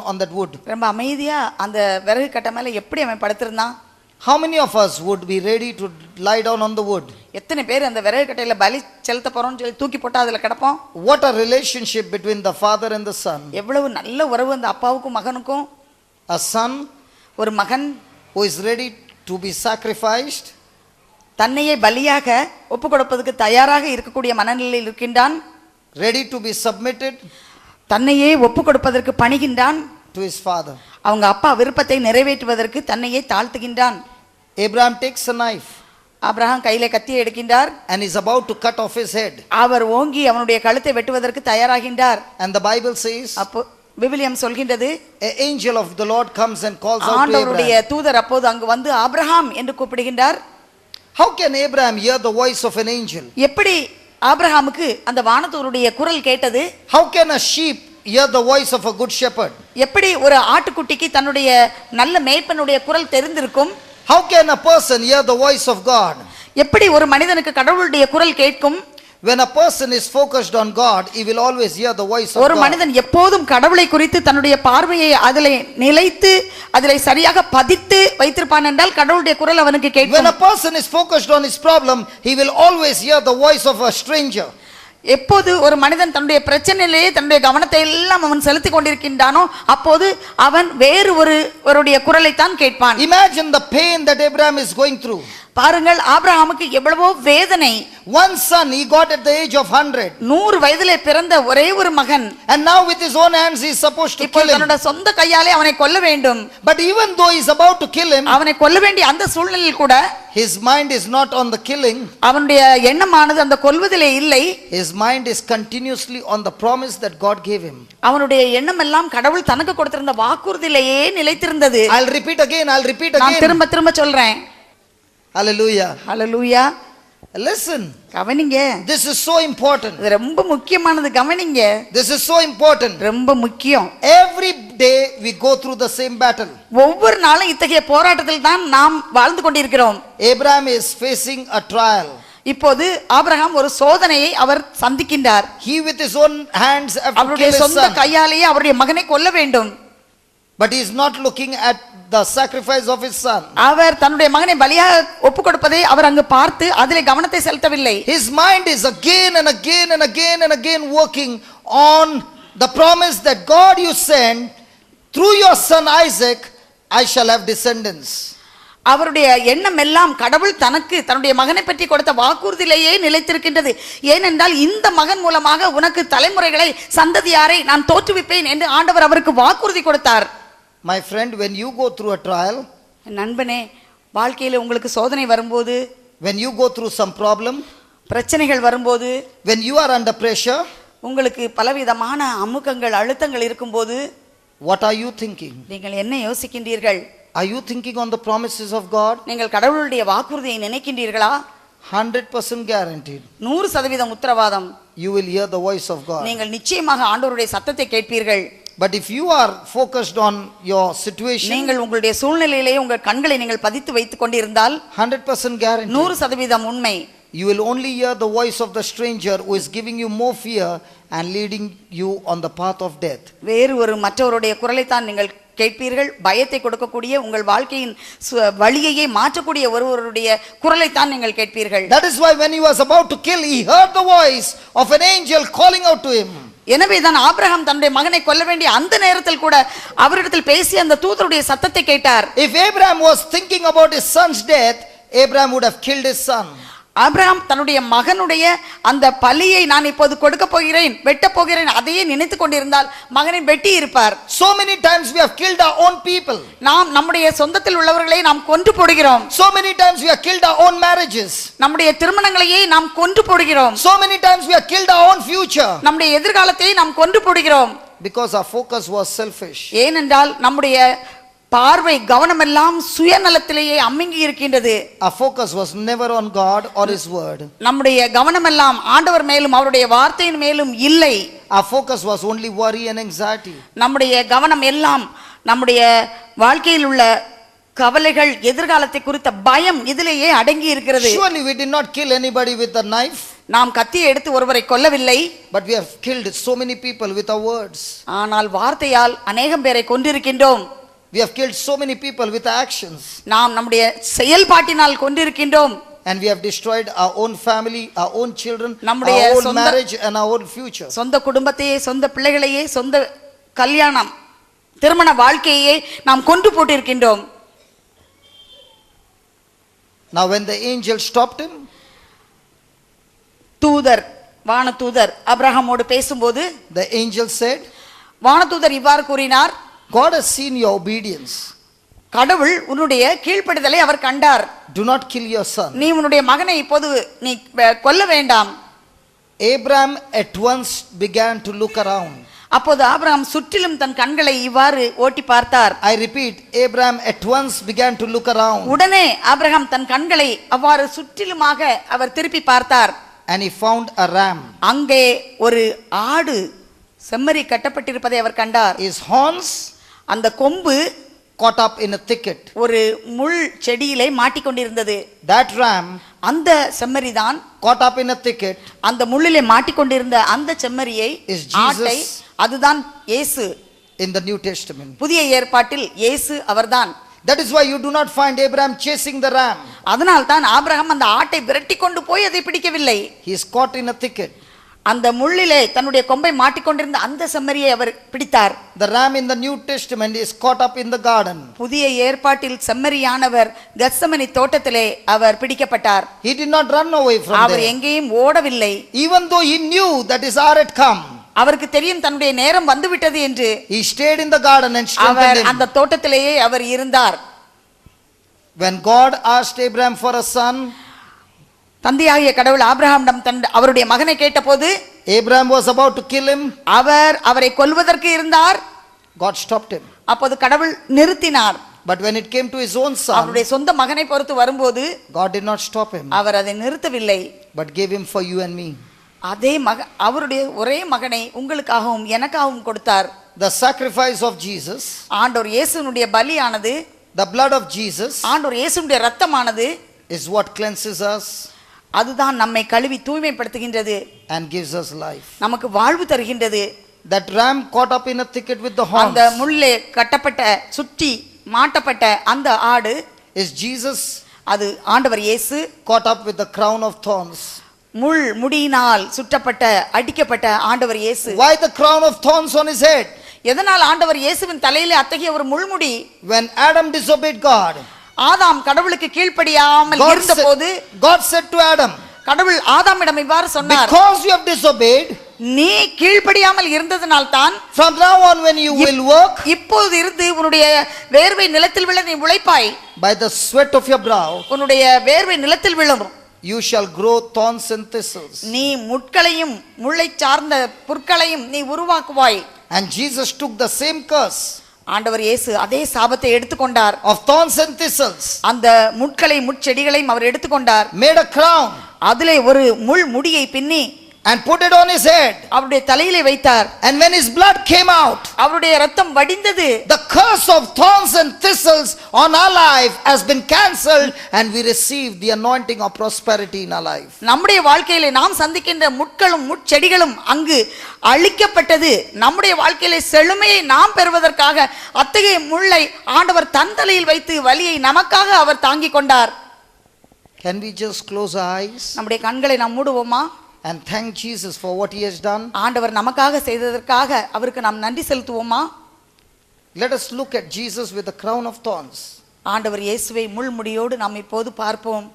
on that wood. ரொம்ப அமைதியா அந்த விறகு கட்டை மேல எப்படி அவன் படுத்திருந்தான்? How many of us would be ready to lie down on the wood? எத்தனை பேர் அந்த விறகு கட்டையில பலி செலுத்த போறோம்னு சொல்லி தூக்கி போட்டா அதுல கிடப்போம்? What a relationship between the father and the son. எவ்வளவு நல்ல உறவு அந்த அப்பாவுக்கும் மகனுக்கும். A son ஒரு மகன் who is ready to be sacrificed, தன்னையே பலியாக ஒப்பு கொடுப்பதற்கு தயாராக இருக்கக்கூடிய மனநிலையில் இருக்கின்றான். ready to be submitted தன்னையே ஒப்பு கொடுப்பதற்கு பணிகின்றான் to his father. அவங்க அப்பா விருப்பத்தை நிறைவேற்றுவதற்கு தன்னையே தாழ்த்துகின்றான். Abraham takes a knife Abraham கையிலே கத்தியை எடுக்கின்றார். and is about to cut off his head. அவர் ஓங்கி அவனுடைய கழுத்தை வெட்டுவதற்கு தயாராகின்றார். And the Bible says, அப்போ விவிலியம் சொல்கின்றது, an angel of the Lord comes and calls out to ஆண்டவருடைய Abraham. தூதர் அப்போது அங்கு வந்து ஆபிரகாம் என்று கூப்பிடுகின்றார். How can Abraham hear the voice of an angel? எப்படி ஆபிரகாமுக்கு அந்த வானதூதருடைய குரல் கேட்டது? How can a sheep hear the voice of a good shepherd? எப்படி ஒரு ஆட்டுக்குட்டிக்கு தன்னுடைய நல்ல மேய்ப்பனுடைய குரல் தெரிந்திருக்கும்? How can a person hear the voice of God? எப்படி ஒரு மனிதனுக்கு கடவுளுடைய குரல் கேட்கும்? When a person is focused on God, he will always hear the voice of ஒரு God. மனிதன் எப்போதும் கடவுளை குறித்து தன்னுடைய பார்வையை அதிலே நிலைத்து அதிலே சரியாக பதித்து வைத்திருப்பான் என்றால் கடவுளுடைய குரல் அவனுக்கு When கேட்கும். a person is focused on his problem, he will always hear the voice of a stranger. எப்போது ஒரு மனிதன் தன்னுடைய பிரச்சனையிலேயே தன்னுடைய கவனத்தை எல்லாம் அவன் செலுத்தி கொண்டிருக்கின்றானோ அப்போது அவன் வேறு ஒருவருடைய குரலைத்தான் கேட்பான். Imagine the pain that Abraham is going through. பாருங்கள், ஆபிரகாமுக்கு எவ்வளவோ வேதனை. One son he got at the age of 100. 100 வயதிலே பிறந்த ஒரே ஒரு மகன். And now with his own hands he is supposed to kill him. தன்னுடைய சொந்த கையாலே அவனை கொல்ல வேண்டும். But even though he is about to kill him, அவனை கொல்ல வேண்டிய அந்த சூழ்நிலையில் கூட his mind is not on the killing. அவனுடைய எண்ணமானது அந்த கொல்வதிலே இல்லை. His mind is continuously on the promise that God gave him. அவனுடைய எண்ணம் எல்லாம் கடவுள் தனக்கு கொடுத்திருந்த வாக்குறுதியிலேயே நிலைத்திருந்தது. I'll repeat again. நான் திரும்ப திரும்ப சொல்றேன். Hallelujah. Hallelujah. Listen. கவனிங்க. This is so important. இது ரொம்ப முக்கியமானது, கவனிங்க. This is so important. ரொம்ப முக்கியம். Every day we go through the same battle. ஒவ்வொரு நாளும் இத்தகைய போராட்டத்தில் தான் நாம் வாழ்ந்து கொண்டிருக்கிறோம். Abraham is facing a trial. இப்போது ஆபிரகாம் ஒரு சோதனையை அவர் சந்திக்கின்றார். He with his own hands have to அவருடைய kill his சொந்த son. கையாலேயே அவருடைய மகனை கொல்ல வேண்டும். But he is not looking at the sacrifice of his son. அவர் தன்னுடைய மகனை பலியாக ஒப்புக் கொடுப்பதை அவர் அங்கு பார்த்து அதிலே கவனத்தை செலுத்தவில்லை. His mind is again and again and again and again working on the promise that God, you send through your son Isaac I shall have descendants. அவருடைய எண்ணம் எல்லாம் கடவுள் தனக்கு தன்னுடைய மகனை பற்றி கொடுத்த வாக்குறுதியிலேயே நிலைத்திருக்கின்றது. ஏனென்றால் இந்த மகன் மூலமாக உனக்கு தலைமுறைகளை சந்ததியாரை நான் தோற்றுவிப்பேன் என்று ஆண்டவர் அவருக்கு வாக்குறுதி கொடுத்தார். My friend, when you go through a trial, நண்பனே, வாழ்க்கையில உங்களுக்கு சோதனை வரும்போது, when you go through some problem, பிரச்சனைகள் வரும்போது, when you are under pressure, உங்களுக்கு பலவிதமான அமுக்கங்கள் அழுத்தங்கள் இருக்கும்போது, what are you thinking? நீங்கள் என்ன யோசிக்கின்றீர்கள்? Are you thinking on the promises of God? நீங்கள் கடவுளுடைய வாக்குறுதியை நினைக்கின்றீர்களா? 100% guaranteed. 100% உத்தரவாதம். You will hear the voice of God. நீங்கள் நிச்சயமாக ஆண்டவருடைய சத்தத்தை கேட்பீர்கள். But if you are focused on your situation, நீங்கள் உங்களுடைய சூழ்நிலையிலே உங்கள் கண்களை நீங்கள் பதித்து வைத்துக் கொண்டிருந்தால் 100% guaranteed. 100% உண்மை. You will only hear the voice of the stranger who is giving you more fear and leading you on the path of death. வேறு ஒரு மற்றவருடைய குரலை தான் நீங்கள் கேட்பீர்கள். பயத்தை கொடுக்கக்கூடிய உங்கள் வாழ்க்கையின் வழியையே மாற்றக்கூடிய ஒருவருடைய குரலை தான் நீங்கள் கேட்பீர்கள். That is why when he was about to kill, he heard the voice of an angel calling out to him. எனவே தான் ஆபிரகாம் தன்னுடைய மகனை கொல்ல வேண்டிய அந்த நேரத்தில் கூட அவரிடத்தில் பேசிய அந்த தூதருடைய சத்தத்தை கேட்டார். If Abraham was thinking about his son's death, Abraham would have killed his son. Abraham தன்னுடைய மகனுடைய அந்த பலியை நான் இப்போது கொடுக்க போகிறேன், வெட்ட போகிறேன், அதையே நினைத்துக் கொண்டிருந்தால் மகனை வெட்டி இருப்பார். So many times we have killed our own people. நாம் நம்முடைய சொந்தத்தில் உள்ளவர்களை நாம் கொன்று போடுகிறோம். So many times we have killed our own marriages. நம்முடைய திருமணங்களையே நாம் கொன்று போடுகிறோம். So many times we have killed our own future. நம்முடைய எதிர்காலத்தை நாம் கொன்று போடுகிறோம். Because our focus was selfish. ஏனென்றால் நம்முடைய பார்வை கவனமெல்லாம் சுயநலத்திலேயே அமுங்கி இருக்கின்றது. Our focus was never on God or his word. நம்முடைய கவனமெல்லாம் ஆண்டவர் மேலும் அவருடைய வார்த்தையின் மேலும் இல்லை. Our focus was only worry and anxiety. நம்முடைய கவனம் எல்லாம் நம்முடைய வாழ்க்கையில் உள்ள கவலைகள், எதிர்காலத்தை குறித்த பயம் இதிலேயே அடங்கி இருக்கிறது. Surely we did not kill anybody with a knife. நாம் கத்தியை எடுத்து ஒருவரை கொல்லவில்லை, but we have killed so many people with our words. ஆனால் வார்த்தையால் அநேகம் பேரை கொன்றிருக்கின்றோம். We have killed so many people with our actions. நாம் நம்முடைய செயல்பாட்டினால் கொன்றிருக்கின்றோம். And we have destroyed our own family, our own children, நம்முடைய our own சொந்த marriage and our own future. சொந்த குடும்பத்தையே, சொந்த பிள்ளைகளையே, சொந்த கல்யாணம் திருமண வாழ்க்கையே நாம் கொன்று போட்டிருக்கின்றோம். Now when the angel stopped him, தூதர், வானதூதர் ஆபிரகாமோடு பேசும்போது the angel said, வானதூதர் இவ்வாறு கூறினார், God has seen your obedience. கடவுள் உன்னுடைய கீழ்ப்படிதலை அவர் கண்டார். Do not kill your son. நீ உன்னுடைய மகனை இப்போது நீ கொல்ல வேண்டாம். Abraham at once began to look around. அப்போது ஆபிரகாம் சுற்றிலும் தன் கண்களை இவ்வாறு ஓட்டி பார்த்தார். I repeat, Abraham at once began to look around. உடனே ஆபிரகாம் தன் கண்களை அவ்வாறு சுற்றிலுமாக அவர் திருப்பி பார்த்தார். And he found a ram. அங்கே ஒரு ஆடு செம்மறி கட்டப்பட்டிருப்பதை அவர் கண்டார். His horns அந்த கொம்பு caught up in a thicket. ஒரு முள் செடியிலே மாட்டிக்கொண்டிருந்தது. That ram அந்த செம்மறிதான் caught up in a thicket அந்த முள்ளிலே மாட்டிக்கொண்டிருந்த அந்த செம்மறியை, is Jesus ஆட்டை, அதுதான் இயேசு. in the New Testament. புதிய ஏற்பாட்டில் இயேசு அவர்தான். That is why you do not find Abraham chasing the ram. அதனால் தான் ஆபிரகாம் அந்த ஆட்டை விரட்டி கொண்டு போய் அதை பிடிக்கவில்லை. He is caught in a thicket. அந்த முள்ளிலே தன்னுடைய கொம்பை மாட்டிக்கொண்டிருந்த அந்த செம்மறியை அவர் பிடித்தார். The ram in the New Testament is caught up in the garden. புதிய ஏற்பாட்டில் செம்மறியானவர் கெத்செமனி தோட்டத்திலே அவர் பிடிக்கப்பட்டார். He did not run away from our there. எங்கேயும் ஓடவில்லை. Even though he knew that his hour had come, அவருக்கு தெரியும் தன்னுடைய நேரம் வந்துவிட்டது என்று. he stayed in the garden and our strengthened him. அந்த தோட்டத்திலேயே அவர் இருந்தார். When God asked Abraham for a son, தந்தையாகிய கடவுள் ஆபிரகாமிடம் அவருடைய மகனை கேட்டபோது Abraham was about to kill him. அவர் அவரை கொல்வதற்கு இருந்தார். God stopped him. அப்போது கடவுள் நிறுத்தினார். But when it came to his own son, அவருடைய சொந்த மகனை பொறுத்து வரும்போது God did not stop him, அவர் அதை நிறுத்தவில்லை. but gave him for you and me. அதே அவருடைய ஒரே மகனை உங்களுக்காகவும் எனக்காகவும் கொடுத்தார். The sacrifice of Jesus, ஆண்டவர் இயேசுனுடைய பலியானது, the blood of Jesus, ஆண்டவர் இயேசுனுடைய இரத்தமானது is what cleanses us அதுதான் நம்மை கழுவி தூய்மைப்படுத்துகின்றது, and gives us life. நமக்கு வாழ்வு தருகின்றது. That ram caught up in a thicket with the horns அந்த முள்ளே கட்டப்பட்ட சுற்றி மாட்டப்பட்ட அந்த ஆடு is Jesus அது ஆண்டவர் இயேசு. caught up with the crown of thorns. முள் முடியினால் சுற்றப்பட்ட அடிக்கப்பட்ட ஆண்டவர் இயேசு. Why the crown of thorns on his head? எதனால் ஆண்டவர் இயேசுவின் தலையிலே அத்தகைய ஒரு முள்முடி? When Adam disobeyed God, ஆதாம் கடவுளுக்கு கீழ்ப்படியாமல் இருந்தபோது God said to Adam, கடவுள் ஆதாமிடம் இவ்வாறு சொன்னார், because you have disobeyed, நீ கீழ்ப்படியாமல் இருந்ததனால் தான் from now on when you will work, இப்போது இருந்து உன்னுடைய வேர்வை நிலத்தில் விழ நீ உழைப்பாய். by the sweat of your brow, உன்னுடைய வேர்வை நிலத்தில் விழும். you shall grow thorns and thistles. நீ முட்களையும் முள்ளை சார்ந்த புற்களையும் நீ உருவாக்குவாய். And Jesus took the same curse ஆண்டவர் இயேசு அதே சாபத்தை எடுத்துக்கொண்டார். of thorns and thistles, அந்த முட்களை முட்செடிகளையும் அவர் எடுத்துக்கொண்டார். made a crown அதிலே ஒரு முள் முடியை பின்னி and put it on his head. அவருடைய தலையிலே வைத்தார். And when his blood came out, அவருடைய இரத்தம் வடிந்தது. the curse of thorns and thistles on our life has been cancelled and we receive the anointing of prosperity in our life. நம்முடைய வாழ்க்கையிலே நாம் சந்திக்கின்ற முட்களும் முட்செடிகளும் அங்கு அழிக்கப்பட்டது. நம்முடைய வாழ்க்கையிலே செழுமையை நாம் பெறுவதற்காக அத்தகைய முள்ளை ஆண்டவர் தன் தலையில் வைத்து வலியை நமக்காக அவர் தாங்கிக் கொண்டார். Can we just close our eyes நம்முடைய கண்களை நாம் மூடுவோமா? and thank Jesus for what he has done? ஆண்டவர் நமக்காக செய்ததற்காக அவருக்கு நாம் நன்றி செலுத்துவோமா? Let us look at Jesus with the crown of thorns ஆண்டவர் இயேசுவை முள்முடியோடு நாம் இப்போது பார்ப்போம்.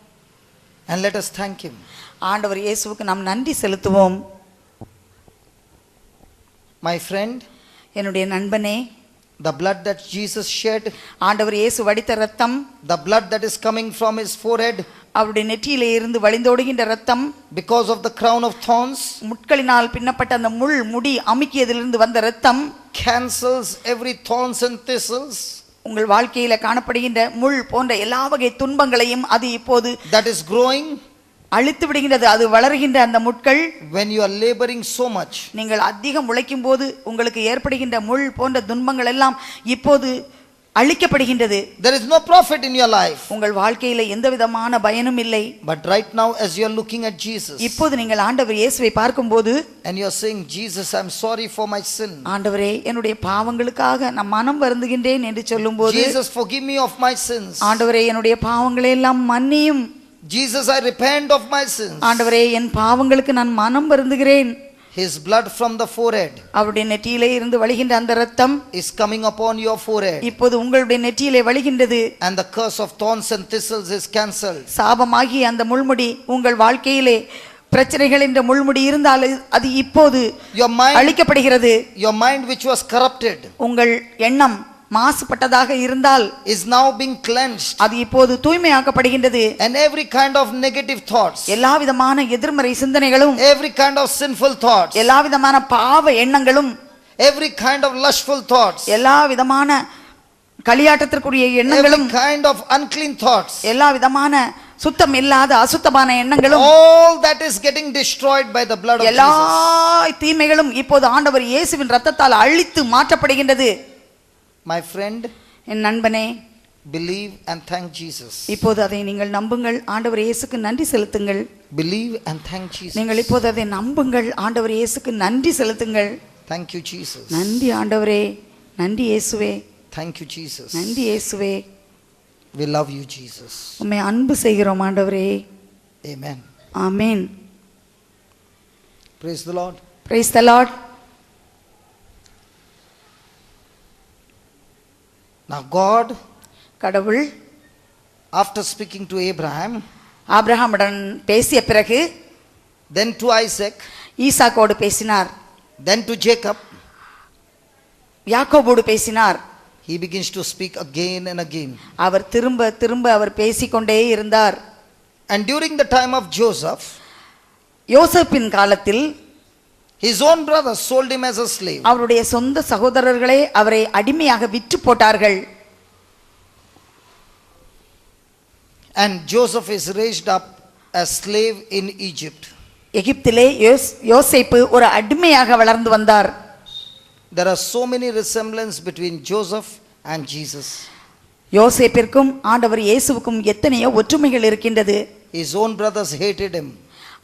and let us thank him. ஆண்டவர் இயேசுவுக்கு நாம் நன்றி செலுத்துவோம். My friend, என்னுடைய நண்பனே, the blood that Jesus shed, ஆண்டவர் இயேசு வடித்த இரத்தம், the blood that is coming from his forehead அவருடைய நெற்றியிலே இருந்து வழிந்தோடுகின்ற இரத்தம், because of the crown of thorns, முட்களினால் பின்னப்பட்ட அந்த முள் முடி அமுக்கியதிலிருந்து வந்த இரத்தம் cancels every thorns and thistles உங்கள் வாழ்க்கையில காணப்படுகின்ற முள் போன்ற எல்லா வகை துன்பங்களையும் அது இப்போது that is growing அழித்து விடுகின்றது. அது வளர்கின்ற அந்த முட்கள், when you are laboring so much, நீங்கள் அதிகம் உழைக்கும் போது உங்களுக்கு ஏற்படுகின்ற முள் போன்ற துன்பங்கள் எல்லாம் இப்போது அழிக்கப்படுகின்றது. There is no profit in your life. உங்கள் வாழ்க்கையில எந்த விதமான பயனும் இல்லை. But right now as you are looking at Jesus, இப்போது நீங்கள் ஆண்டவர் இயேசுவை பார்க்கும்போது, and you are saying, Jesus, I am sorry for my sin. ஆண்டவரே என்னுடைய பாவங்களுக்காக நான் மனம் வருந்துகின்றேன் என்று சொல்லும்போது, Jesus, forgive me of my sins. ஆண்டவரே என்னுடைய பாவங்களை எல்லாம் மன்னியும். Jesus, I repent of my sins. ஆண்டவரே என் பாவங்களுக்கு நான் மனம் வருந்துகிறேன். His blood from the forehead அவருடைய நெற்றியிலே இருந்து வழிகின்ற அந்த இரத்தம் is coming upon your forehead, இப்போது உங்களுடைய நெற்றியிலே வழிகின்றது. and the curse of thorns and thistles is cancelled. சாபமாகி அந்த முள்முடி, உங்கள் வாழ்க்கையிலே பிரச்சனைகள் என்ற முள்முடி இருந்தால் அது இப்போது அழிக்கப்படுகிறது. Your mind which was corrupted, உங்கள் எண்ணம் மாசுபட்டதாக இருந்தால் is now being cleansed, அது இப்போது தூய்மையாக்கப்படுகின்றது. and every kind of negative thoughts, எல்லா விதமான எதிர்மறை சிந்தனைகளும், every kind of sinful thoughts, எல்லா விதமான பாவ எண்ணங்களும், every kind of lustful thoughts, எல்லா விதமான களியாட்டத்திற்குரிய எண்ணங்களும், every kind of unclean thoughts, எல்லா விதமான சுத்தம் இல்லாத அசுத்தமான எண்ணங்களும், all that is getting destroyed by the blood of எல்லா Jesus. தீமைகளும் இப்போது ஆண்டவர் இயேசுவின் இரத்தத்தால் அழித்து மாற்றப்படுகின்றது. My friend, என் நண்பனே, believe and thank Jesus. இப்போது அதை நீங்கள் நம்புங்கள், ஆண்டவர் இயேசுக்கு நன்றி செலுத்துங்கள். Believe and thank Jesus. நீங்கள் இப்போது அதை நம்புங்கள், ஆண்டவர் இயேசுக்கு நன்றி செலுத்துங்கள். Thank you Jesus. நன்றி ஆண்டவரே, நன்றி இயேசுவே, Thank you Jesus. நன்றி இயேசுவே. We love you Jesus. உம்மை அன்பு செய்கிறோம் ஆண்டவரே. Amen. Amen. Praise the Lord. Praise the Lord. Now God, கடவுள் after speaking to Abraham, ஆபிரகாமுடன் பேசிய பிறகு, then to Isaac, ஈசாக்கோடு பேசினார், then to Jacob, யாக்கோபோடு பேசினார். he begins to speak again and again. அவர் திரும்ப திரும்ப அவர் பேசிக்கொண்டே இருந்தார். And during the time of Joseph, யோசேப்பின் காலத்தில் his own brothers sold him as a slave. அவருடைய சொந்த சகோதரர்களே அவரை அடிமையாக விற்று போட்டார்கள். And Joseph is raised up as slave in Egypt. எகிப்திலே யோசேப்பு ஒரு அடிமையாக வளர்ந்து வந்தார். There are so many resemblance between Joseph and Jesus. யோசேப்பிற்கும் ஆண்டவர் இயேசுவுக்கும் எத்தனையோ ஒற்றுமைகள் இருக்கின்றது. His own brothers hated him.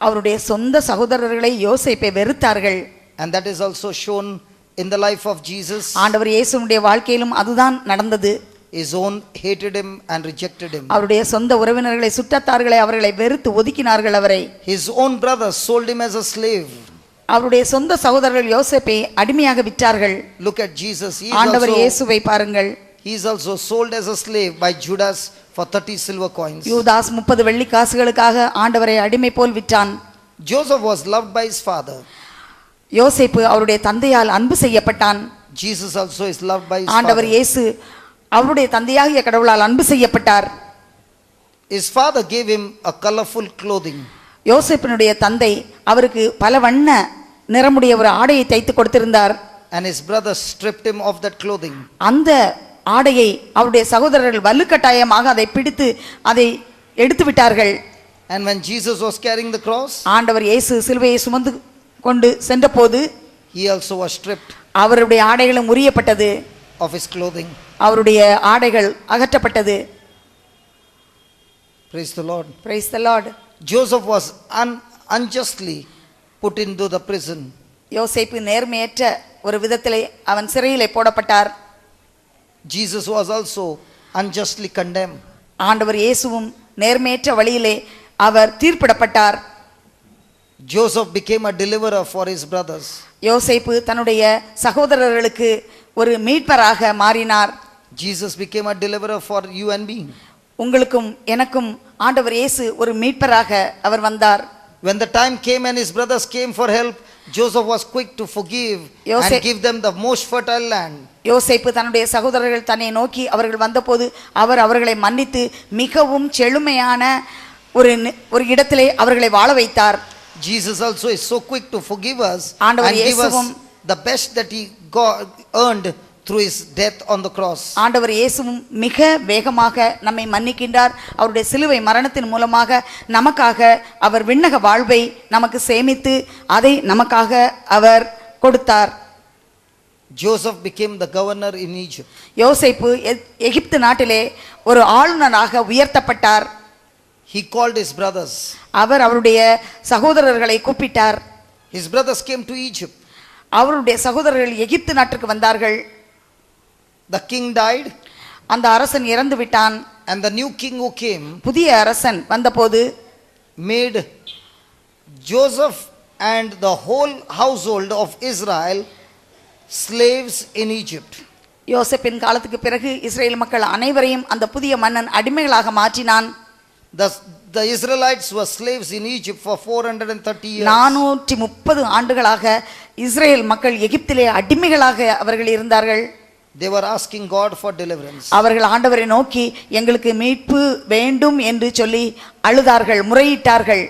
அவருடைய சொந்த சகோதரர்களை யோசேப்பை வெறுத்தார்கள். And that is also shown in the life of Jesus. ஆண்டவர் இயேசுவுடைய வாழ்க்கையிலும் அதுதான் நடந்தது. His own hated him and rejected him. அவருடைய சொந்த உறவினர்களை, சுற்றத்தார்களை அவர்களை வெறுத்து ஒதுக்கினார்கள் அவரை. His own brothers sold him as a slave. அவருடைய சொந்த சகோதரர்கள் யோசேப்பை அடிமையாக விற்றார்கள். Look at Jesus. ஆண்டவர் இயேசுவை பாருங்கள். He is also sold as a slave by Judas for 30 silver coins. யூதாஸ் 30 வெள்ளி காசுகளுக்காக ஆண்டவரை அடிமை போல் விற்றான். Joseph was loved by his father. யோசேப்பு அவருடைய தந்தையால் அன்பு செய்யப்பட்டான். Jesus also is loved by his ஆண்டவர் father. இயேசு அவருடைய தந்தையாகிய கடவுளால் அன்பு செய்யப்பட்டார். His father gave him a colorful clothing. யோசேப்பினுடைய தந்தை அவருக்கு பல வண்ண நிறமுடைய ஒரு ஆடையை தைத்து கொடுத்திருந்தார். And his brothers stripped him of that clothing. அந்த ஆடையை அவருடைய சகோதரர்கள் வலுக்கட்டாயமாக அதை பிடித்து அதை எடுத்து விட்டார்கள். And when Jesus was carrying the cross, ஆண்டவர் இயேசு சிலுவையை சுமந்து கொண்டு சென்றபோது he also was stripped அவருடைய ஆடைகளும் உரியப்பட்டது. of his clothing. அவருடைய ஆடைகள் அகற்றப்பட்டது. Praise the Lord. Praise the Lord. Joseph was unjustly put into the prison. யோசேப்பு நேர்மையற்ற ஒரு விதத்திலே அவன் சிறையிலே போடப்பட்டார். Jesus was also unjustly condemned. ஆண்டவர் இயேசுவும் நேர்மையற்ற வழியிலே அவர் தீர்ப்பிடப்பட்டார். Joseph became a deliverer for his brothers. யோசேப்பு தன்னுடைய சகோதரர்களுக்கு ஒரு மீட்பராக மாறினார். Jesus became a deliverer for you and me. உங்களுக்கும் எனக்கும் ஆண்டவர் இயேசு ஒரு மீட்பராக அவர் வந்தார். When the time came and his brothers came for help, Joseph was quick to forgive and give them the most fertile land. யோசேப்பு தன்னுடைய சகோதரர்கள் தன்னை நோக்கி அவர்கள் வந்தபோது அவர் அவர்களை மன்னித்து மிகவும் செழுமையான ஒரு இடத்திலே அவர்களை வாழ வைத்தார். Jesus also is so quick to forgive us and ஆண்டவர் give us இயேசுவும் the best that he earned through his death on the cross. ஆண்டவர் இயேசுவும் மிக வேகமாக நம்மை மன்னிக்கின்றார். அவருடைய சிலுவை மரணத்தின் மூலமாக நமக்காக அவர் விண்ணக வாழ்வை நமக்கு சேமித்து அதை நமக்காக அவர் கொடுத்தார். Joseph became the governor in Egypt. யோசேப்பு எகிப்து நாட்டிலே ஒரு ஆளுநராக உயர்த்தப்பட்டார். He called his brothers. அவர் அவருடைய சகோதரர்களை கூப்பிட்டார். His brothers came to Egypt. அவருடைய சகோதரர்கள் எகிப்து நாட்டுக்கு வந்தார்கள். The king died. அந்த அரசன் இறந்து விட்டான். And the new king who came புதிய அரசன் வந்தபோது made Joseph and the whole household of Israel slaves in Egypt. யோசேப்பின் காலத்துக்கு பிறகு இஸ்ரேல் மக்கள் அனைவரையும் அந்த புதிய மன்னன் அடிமைகளாக மாற்றினான். The Israelites were slaves in Egypt for 430 years. 430 ஆண்டுகளாக இஸ்ரேல் மக்கள் எகிப்திலே அடிமைகளாக அவர்கள் இருந்தார்கள். They were asking God for deliverance. அவர்கள் ஆண்டவரை நோக்கி எங்களுக்கு மீட்பு வேண்டும் என்று சொல்லி அழுதார்கள், முறையிட்டார்கள்.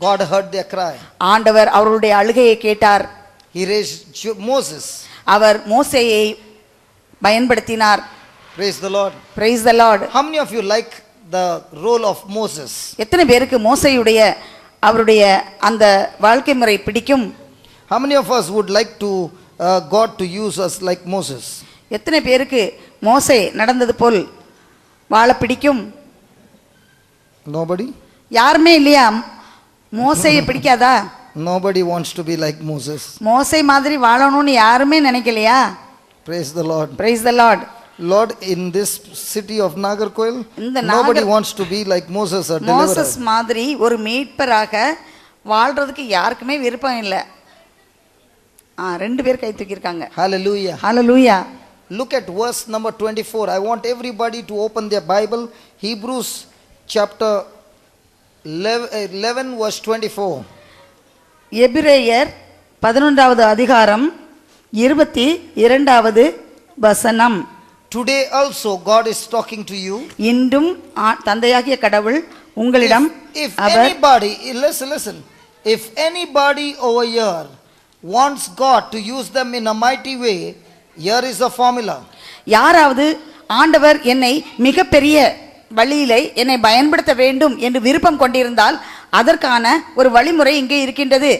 God heard their cry. ஆண்டவர் அவர்களுடைய அழுகையை கேட்டார். He raised Moses. அவர் மோசேயை பயன்படுத்தினார். Praise the Lord. Praise the Lord. How many of you like the role of Moses? எத்தனை பேருக்கு மோசேயுடைய அவருடைய அந்த வாழ்க்கை முறை பிடிக்கும்? How many of us would like to God to use us like Moses? எத்தனை பேருக்கு மோசே நடந்தது போல் வாழ பிடிக்கும்? Nobody? யாருமே இல்லையா? மோசேயை பிடிக்காதா? Nobody wants to be like Moses. மோசே மாதிரி வாழணும்னு யாருமே நினைக்கலையா? Praise the Lord. Praise the Lord. Lord, in this city of Nagarkoil, nobody wants to be like Moses or deliverer. Moses மாதிரி ஒரு மீட்பராக வாழ்றதுக்கு யாருக்குமே விருப்பம் இல்லை. ரெண்டு பேர் கை தூக்கி இருக்காங்க. Hallelujah. Hallelujah. Look at verse number 24. I want everybody to open their Bible. Hebrews chapter 11 verse 24. எபிரேயர் 11வது அதிகாரம் 22வது வசனம். Today also God is talking to you. இன்றும் தந்தையாகிய கடவுள் உங்களிடம் if anybody listen, if anybody over here wants God to use them in a mighty way, here is a formula. யாராவது ஆண்டவர் என்னை மிகப்பெரிய வழியிலே என்னை பயன்படுத்த வேண்டும் என்று விருப்பம் கொண்டிருந்தால் அதற்கான ஒரு வழிமுறை இங்கே இருக்கின்றது.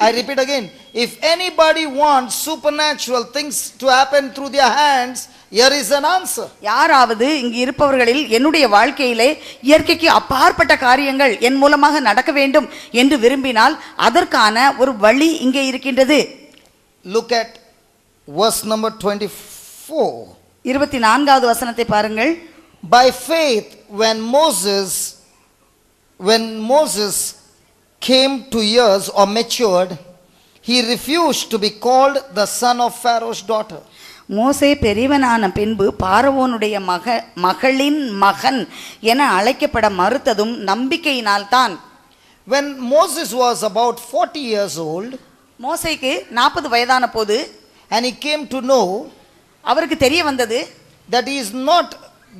I repeat again, if anybody wants supernatural things to happen through their hands, here is an answer. யாராவது இங்கு இருப்பவர்களில் என்னுடைய வாழ்க்கையிலே இயற்கைக்கு அப்பாற்பட்ட காரியங்கள் என் மூலமாக நடக்க வேண்டும் என்று விரும்பினால் அதற்கான ஒரு வழி இங்கே இருக்கின்றது. Look at verse number 24. 24வது வசனத்தை பாருங்கள். By faith when Moses came to years or matured, he refused to be called the son of Pharaoh's daughter. மோசே பெரியவனான பின்பு பார்வோனுடைய மகளின் மகன் என அழைக்கப்பட மறுத்ததும் நம்பிக்கையினால் தான். When Moses was about 40 years old, மோசேக்கு 40 வயதான போது and he came to know அவருக்கு தெரிய வந்தது that he is not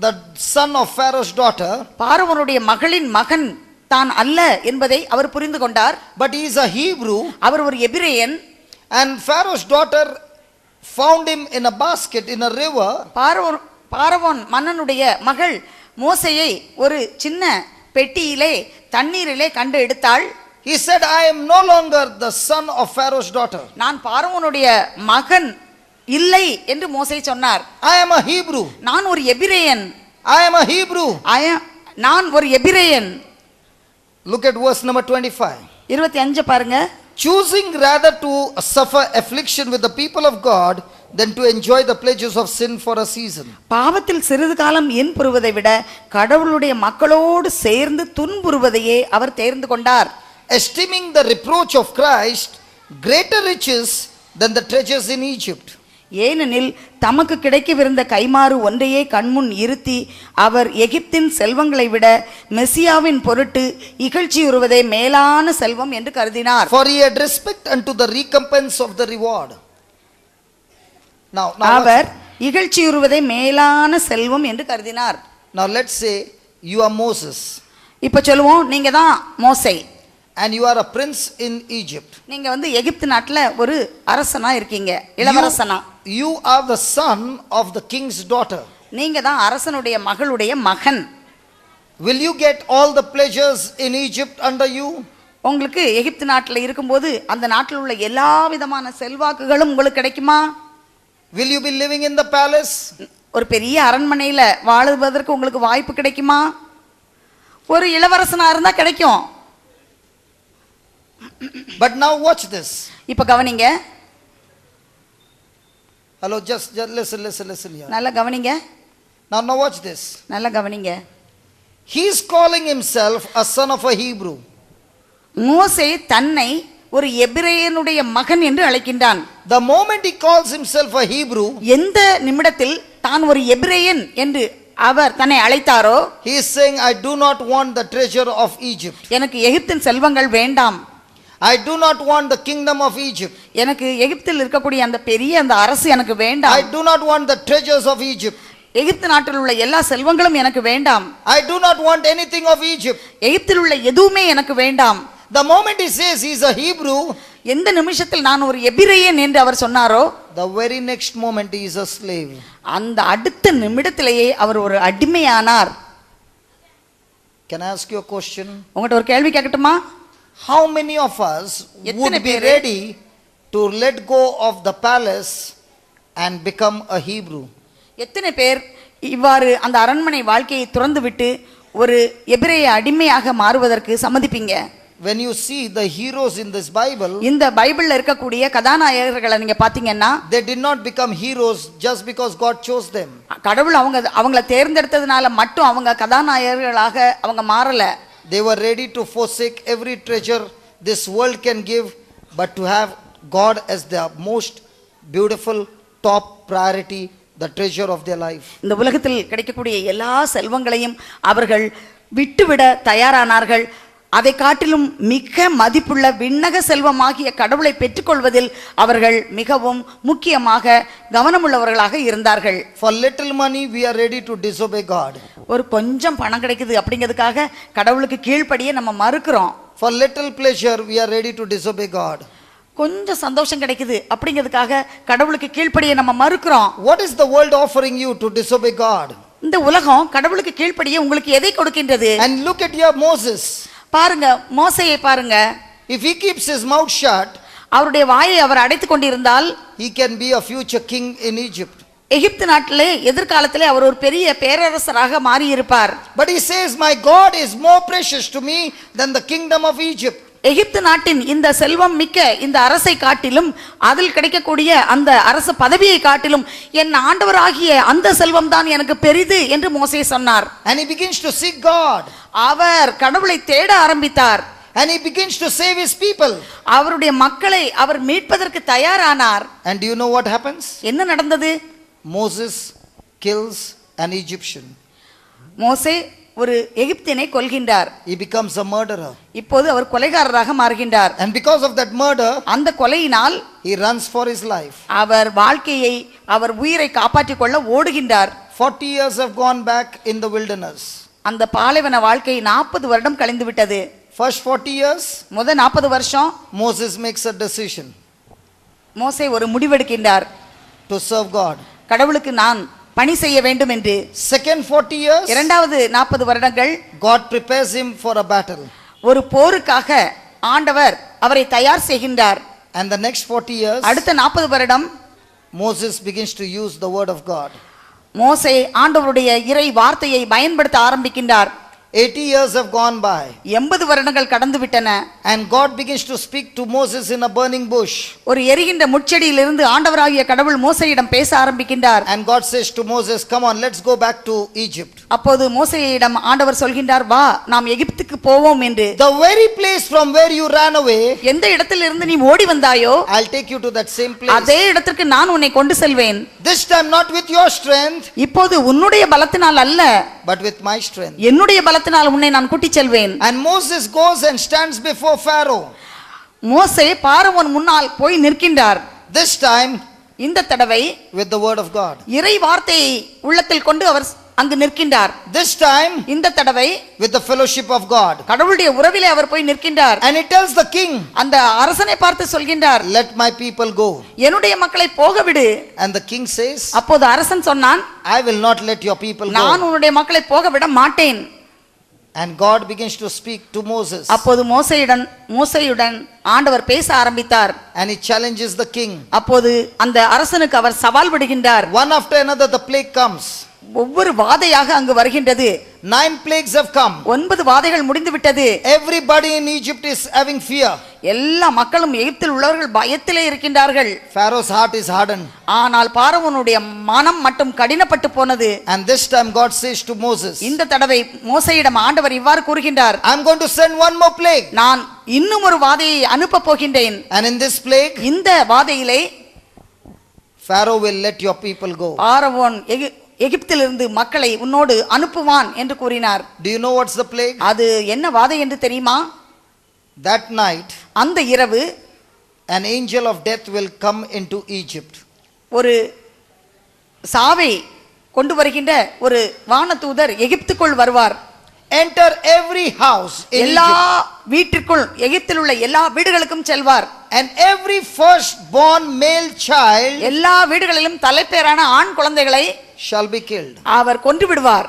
the son of Pharaoh's daughter, பார்வோனுடைய மகளின் மகன் தான் அல்ல என்பதை அவர் புரிந்து கொண்டார். but he is a Hebrew. அவர் ஒரு எபிரேயன். And Pharaoh's daughter found him in a basket in a river. பார்வோன் மன்னனுடைய மகள் மோசேயை ஒரு சின்ன பெட்டியிலே தண்ணீரிலே கண்டு எடுத்தாள். He said, I am no longer the son of Pharaoh's daughter. நான் பார்வோனுடைய மகன் இல்லை என்று மோசே சொன்னார். I am a Hebrew. நான் ஒரு எபிரேயன். I am a Hebrew. நான் ஒரு எபிரேயன். Look at verse number 25. 25 பாருங்க. Choosing rather to suffer affliction with the people of God than to enjoy the pleasures of sin for a season. பாவத்தில் சிறிது காலம் இன்புறுவதை விட கடவுளுடைய மக்களோடு சேர்ந்து துன்புறுவதையே அவர் தேர்ந்து கொண்டார். Esteeming the reproach of Christ greater riches than the treasures in Egypt. ஏனெனில் தமக்கு கிடைக்கவிருந்த கைமாறு ஒன்றையே கண்முன் இருத்தி அவர் எகிப்தின் செல்வங்களை விட மெசியாவின் பொருட்டு இகழ்ச்சியுறுவதே மேலான செல்வம் என்று கருதினார். For he had respect unto the recompense of the reward. Now அவர் இகழ்ச்சியுறுவதே மேலான செல்வம் என்று கருதினார். Now let's say you are Moses. இப்ப சொல்லுவோம் நீங்க தான் மோசே. And you are a prince in Egypt. நீங்க வந்து எகிப்து நாட்டுல ஒரு அரசனா இருக்கீங்க, இளவரசனா. You are the son of the king's daughter. நீங்க தான் அரசனுடைய மகளுடைய மகன். Will you get all the pleasures in Egypt under you? உங்களுக்கு எகிப்து நாட்டுல இருக்கும்போது அந்த நாட்டில் உள்ள எல்லா விதமான செல்வாக்குகளும் உங்களுக்கு கிடைக்குமா? Will you be living in the palace? ஒரு பெரிய அரண்மனையில வாழுவதற்கு உங்களுக்கு வாய்ப்பு கிடைக்குமா? ஒரு இளவரசனா இருந்தா கிடைக்கும். But now watch this. இப்ப கவனிங்க. Hello, just listen here. நல்லா கவனிங்க. Now watch this. நல்லா கவனிங்க. He is calling himself a son of a Hebrew. மோசே தன்னை ஒரு எபிரேயனுடைய மகன் என்று அழைக்கின்றான். The moment he calls himself a Hebrew, எந்த நிமிடத்தில் தான் ஒரு எபிரேயன் என்று அவர் தன்னை அழைத்தாரோ, he is saying, I do not want the treasure of Egypt. எனக்கு எகிப்தின் செல்வங்கள் வேண்டாம். I do not want the kingdom of Egypt. எனக்கு எகிப்தில் இருக்கக்கூடிய அந்த பெரிய அந்த அரசு எனக்கு வேண்டாம். I do not want the treasures of Egypt. எகிப்து நாட்டில் உள்ள எல்லா செல்வங்களும் எனக்கு வேண்டாம். I do not want anything of Egypt. எகிப்தில் உள்ள எதுவுமே எனக்கு வேண்டாம். The moment he says he is a Hebrew, எந்த நிமிஷத்தில் நான் ஒரு எபிரேயன் என்று அவர் சொன்னாரோ, the very next moment he is a slave. அந்த அடுத்த நிமிடத்திலேயே அவர் ஒரு அடிமையானார். Can I ask you a question? உங்கள்கிட்ட ஒரு கேள்வி கேட்கட்டுமா? How many of us would be ready to let go of the palace and become a Hebrew? எத்தனை பேர் இவ்வாறு அந்த அரண்மனை வாழ்க்கையை துறந்து விட்டு ஒரு எபிரேய அடிமையாக மாறுவதற்கு சம்மதிப்பீங்க? When you see the heroes in this Bible, இந்த பைபிள்ல இருக்கக்கூடிய கதாநாயகர்களை நீங்க பாத்தீங்கன்னா, they did not become heroes just because God chose them. கடவுள் அவங்கள தேர்ந்தெடுத்ததுனால மட்டும் அவங்க கதாநாயகர்களாக அவங்க மாறல. They were ready to forsake every treasure this world can give, but to have God as their most beautiful top priority, the treasure of their life. இந்த உலகத்தில் கிடைக்கக்கூடிய எல்லா செல்வங்களையும் அவர்கள் விட்டுவிட தயாரானார்கள். அதை காட்டிலும் மிக மதிப்புள்ள விண்ணக செல்வமாகிய கடவுளை பெற்றுக்கொள்வதில் அவர்கள் மிகவும் முக்கியமாக கவனமுள்ளவர்களாக இருந்தார்கள். For little money we are ready to disobey God. ஒரு கொஞ்சம் பணம் கிடைக்குது அப்படிங்கிறதுக்காக கடவுளுக்கு கீழ்ப்படியே நம்ம மறுக்கிறோம். For little pleasure we are ready to disobey God. கொஞ்சம் சந்தோஷம் கிடைக்குது அப்படிங்கிறதுக்காக கடவுளுக்கு கீழ்ப்படியே நம்ம மறுக்கிறோம். What is the world offering you to disobey God? இந்த உலகம் கடவுளுக்கு கீழ்ப்படியே உங்களுக்கு எதை கொடுக்கின்றது? And look at your Moses. பாருங்க, மோசேயை பாருங்க. If he keeps his mouth shut, அவருடைய வாயை அவர் அடைத்துக் கொண்டிருந்தால், he can be a future king in Egypt. எகிப்து நாட்டிலே எதிர்காலத்திலே அவர் ஒரு பெரிய பேரரசராக மாறி இருப்பார். But he says, my God is more precious to me than the kingdom of Egypt. எகிப்து நாட்டின் இந்த செல்வம் மிக்க இந்த அரசை காட்டிலும், அதில் கிடைக்கக்கூடிய அந்த அரச பதவியை காட்டிலும் என் ஆண்டவராகிய அந்த செல்வம் தான் எனக்கு பெரிது என்று மோசே சொன்னார். And he begins to seek God. அவர் கடவுளை தேட ஆரம்பித்தார். And he begins to save his people. அவருடைய மக்களை அவர் மீட்பதற்கு தயாரானார். And do you know what happens? என்ன நடந்தது? Moses kills an Egyptian. மோசே ஒரு எகிப்தியனை கொல்கின்றார். He becomes a murderer. இப்போது அவர் கொலைகாரராக மாறுகின்றார். And because of that murder, அந்த கொலையினால் he runs for his life. அவர் வாழ்க்கையை, அவர் உயிரை காப்பாற்றிக் கொள்ள ஓடுகின்றார். 40 years have gone back in the wilderness. அந்த பாலைவன வாழ்க்கை 40 வருடம் கழிந்து விட்டது. First 40 years, முதல் 40 வருஷம் Moses makes a decision மோசே ஒரு முடிவெடுக்கின்றார். to serve God. கடவுளுக்கு நான் பணி செய்ய வேண்டும் என்று. Second 40 years, இரண்டாவது 40 வருடங்கள் God prepares him for a battle. ஒரு போருக்காக ஆண்டவர் அவரை தயார் செய்கின்றார். And the next 40 years, அடுத்த 40 வருடம் Moses begins to use the word of God. மோசே ஆண்டவருடைய இறை வார்த்தையை பயன்படுத்த ஆரம்பிக்கின்றார். 80 years have gone by. 80 வருடங்கள் கடந்து விட்டன. And God begins to speak to Moses in a burning bush. ஒரு எரிகின்ற முட்செடியிலிருந்து ஆண்டவராகிய கடவுள் மோசேயிடம் பேச ஆரம்பிக்கின்றார். And God says to Moses, come on, let's go back to Egypt. அப்போது மோசேயிடம் ஆண்டவர் சொல்கின்றார், வா நாம் எகிப்துக்கு போவோம் என்று. The very place from where you ran away, எந்த இடத்திலிருந்து நீ ஓடி வந்தாயோ, I'll take you to that same place. அதே இடத்திற்கு நான் உன்னை கொண்டு செல்வேன். This time not with your strength, இப்போது உன்னுடைய பலத்தினால் அல்ல, but with my strength. என்னுடைய பலத்தினால் உன்னை நான் கூட்டிச் செல்வேன். And Moses goes and stands before Pharaoh. மோசே பார்வோன் முன்னால் போய் நிற்கின்றார். This time இந்த தடவை with the word of God. இறை வார்த்தையை உள்ளத்தில் கொண்டு அவர் அங்கு நிற்கின்றார். This time இந்த தடவை with the fellowship of God. கடவுளுடைய உறவிலே அவர் போய் நிற்கின்றார். And he tells the king, அந்த அரசனை பார்த்து சொல்கின்றார், let my people go. என்னுடைய மக்களை போக விடு. And the king says, அப்போது அரசன் சொன்னான், I will not let your people நான் go. உன்னுடைய மக்களை போக விட மாட்டேன். And God begins to speak to Moses. அப்போது மோசேயுடன் ஆண்டவர் பேச ஆரம்பித்தார். And he challenges the king. அப்போது அந்த அரசனுக்கு அவர் சவால் விடுகின்றார். One after another the plague comes. ஒவ்வொரு வாதையாக அங்கு வருகின்றது. 9 plagues have come. 9 வாதைகள் முடிந்து விட்டது. Everybody in Egypt is having fear. எல்லா மக்களும் எகிப்தில் உள்ளவர்கள் பயத்திலே இருக்கின்றார்கள். Pharaoh's heart is hardened. ஆனால் பார்வோனுடைய மனம் மட்டும் கடினப்பட்டு போனது. And this time God says to Moses, இந்த தடவை மோசேயிடம் ஆண்டவர் இவ்வாறு கூறுகின்றார், I'm going to send one more plague. நான் இன்னும் ஒரு வாதையை அனுப்ப போகின்றேன். And in this plague, இந்த வாதையிலே Pharaoh will let your people go. பார்வோன் எகிப்திலிருந்து மக்களை உன்னோடு அனுப்புவான் என்று கூறினார். Do you know what's the plague? அது என்ன வாதை என்று தெரியுமா? That night, அந்த இரவு an angel of death will come into Egypt. ஒரு சாவை கொண்டு வருகின்ற ஒரு வானதூதர் எகிப்துக்குள் வருவார். Enter every house in எல்லா Egypt. வீட்டிற்குள் எகிப்தில் உள்ள எல்லா வீடுகளுக்கும் செல்வார். And every firstborn male child எல்லா வீடுகளிலும் தலைப்பேரான ஆண் குழந்தைகளை shall be killed. அவர் கொன்று விடுவார்.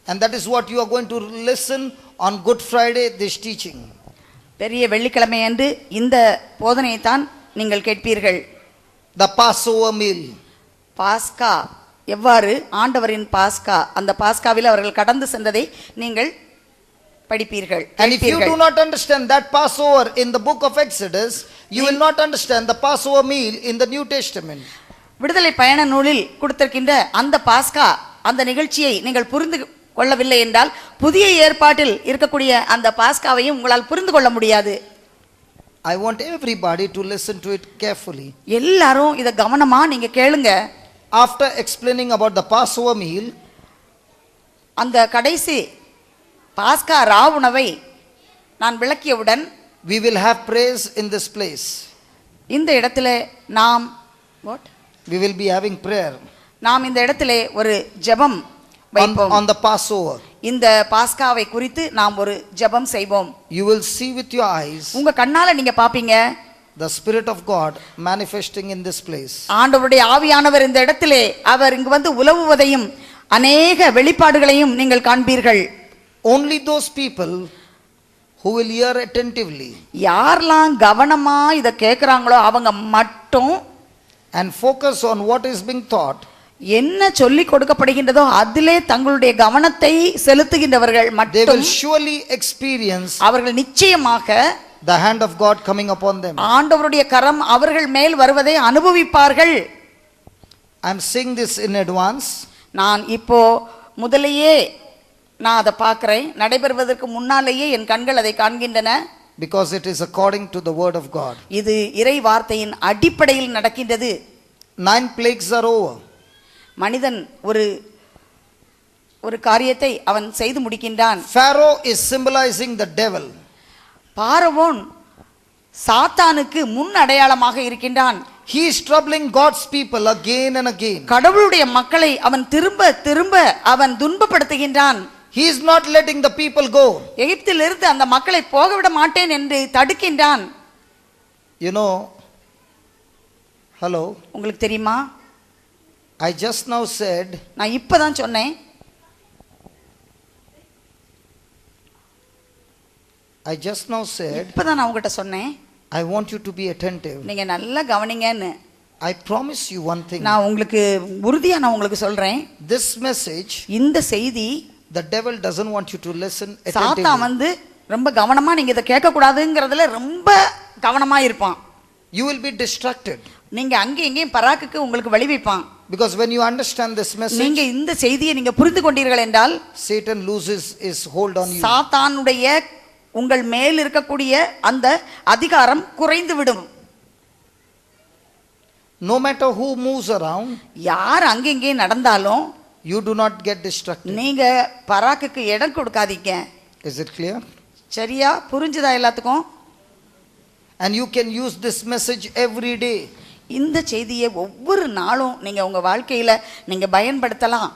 And that is what you are going to listen on Good Friday, this teaching. பெரிய வெள்ளிக்கிழமை அன்று இந்த போதனையை தான் நீங்கள் கேட்பீர்கள். The Passover meal. பாஸ்கா எவ்வாறு ஆண்டவரின் பாஸ்கா, அந்த பாஸ்காவில் அவர்கள் கடந்து சென்றதை நீங்கள் படிப்பீர்கள். And if you do not understand that Passover in the book of Exodus, you will not understand the Passover meal in the New Testament. விடுதலை பயண நூலில் கொடுத்திருக்கின்ற அந்த பாஸ்கா அந்த நிகழ்ச்சியை நீங்கள் புரிந்து கொள்ளவில்லை என்றால் புதிய ஏற்பாட்டில் இருக்கக்கூடிய அந்த பாஸ்காவையும் உங்களால் புரிந்து கொள்ள முடியாது. I want everybody to listen to it carefully. எல்லாரும் இத கவனமா நீங்க கேளுங்க. After explaining about the Passover meal, அந்த கடைசி பாஸ்கா ராவுணவை நான் விளக்கியவுடன் we will have praise in this place. இந்த இடத்திலே நாம் We will be having prayer நாம் இந்த இடத்திலே ஒரு ஜெபம் வைப்போம். on the Passover. இந்த பாஸ்காவை குறித்து நாம் ஒரு ஜெபம் செய்வோம். You will see with your eyes உங்க கண்ணால நீங்க பாப்பீங்க the Spirit of God manifesting in this place. ஆண்டவருடைய ஆவியானவர் இந்த இடத்திலே அவர் இங்கு வந்து உலவுவதையும் அநேக வெளிப்பாடுகளையும் நீங்கள் காண்பீர்கள். Only those people who will hear attentively யாரெல்லாம் கவனமா இத கேக்குறாங்களோ அவங்க மட்டும் and focus on what is being taught, என்ன சொல்லி கொடுக்கப்படுகின்றதோ அதிலே தங்களுடைய கவனத்தை செலுத்துகின்றவர்கள் they மட்டும் will surely experience அவர்கள் நிச்சயமாக the hand of God coming upon them. ஆண்டவருடைய கரம் அவர்கள் மேல் வருவதை அனுபவிப்பார்கள். I am saying this in advance. நான் இப்போ முதலையே நான் அதை பார்க்கிறேன், நடைபெறுவதற்கு முன்னாலேயே என் கண்கள் அதை காண்கின்றன. Because it is according to the word of God. இது இறை வார்த்தையின் அடிப்படையில் நடக்கின்றது. 9 plagues are over. மனிதன் ஒரு காரியத்தை அவன் செய்து முடிக்கின்றான். Pharaoh is symbolizing the devil. பார்வோன் சாத்தானுக்கு முன் அடையாளமாக இருக்கின்றான். He is troubling God's people again and again. கடவுளுடைய மக்களை அவன் திரும்ப திரும்ப அவன் துன்பப்படுத்துகின்றான். He is not letting the people go. எகிப்தில் இருந்து அந்த மக்களை போக விட மாட்டேன் என்று தடுக்கின்றான். You know, hello, உங்களுக்கு தெரியுமா, I just now said நான் இப்பதான் சொன்னேன், இப்பதான் நான் உங்ககிட்ட சொன்னேன், I want you to be attentive. நீங்க நல்லா கவனிங்கன்னு. I promise you one thing. நான் உங்களுக்கு உறுதியா நான் உங்களுக்கு சொல்றேன், This message, இந்த செய்தி the devil doesn't want you to listen சாத்தான் attentively. வந்து ரொம்ப கவனமா நீங்க இதை கேட்க கூடாதுங்கிறதுல ரொம்ப கவனமா இருப்பான். You will be distracted. நீங்க அங்கே எங்கேயும் பராக்குக்கு உங்களுக்கு வழி வைப்பான். Because when you understand this message, நீங்க இந்த செய்தியை நீங்க புரிந்து கொண்டீர்கள் என்றால் Satan loses his hold on you. சாத்தானுடைய உங்கள் மேல் இருக்கக்கூடிய அந்த அதிகாரம் குறைந்து விடும். No matter who moves around, யார் அங்கெங்கே நடந்தாலும் you do not get distracted. நீங்க பராக்குக்கு இடம் கொடுக்காதீங்க. Is it clear? சரியா புரிஞ்சுதா எல்லாத்துக்கும்? And you can use this message every day. இந்த செய்தியை ஒவ்வொரு நாளும் நீங்க உங்க வாழ்க்கையில நீங்க பயன்படுத்தலாம்.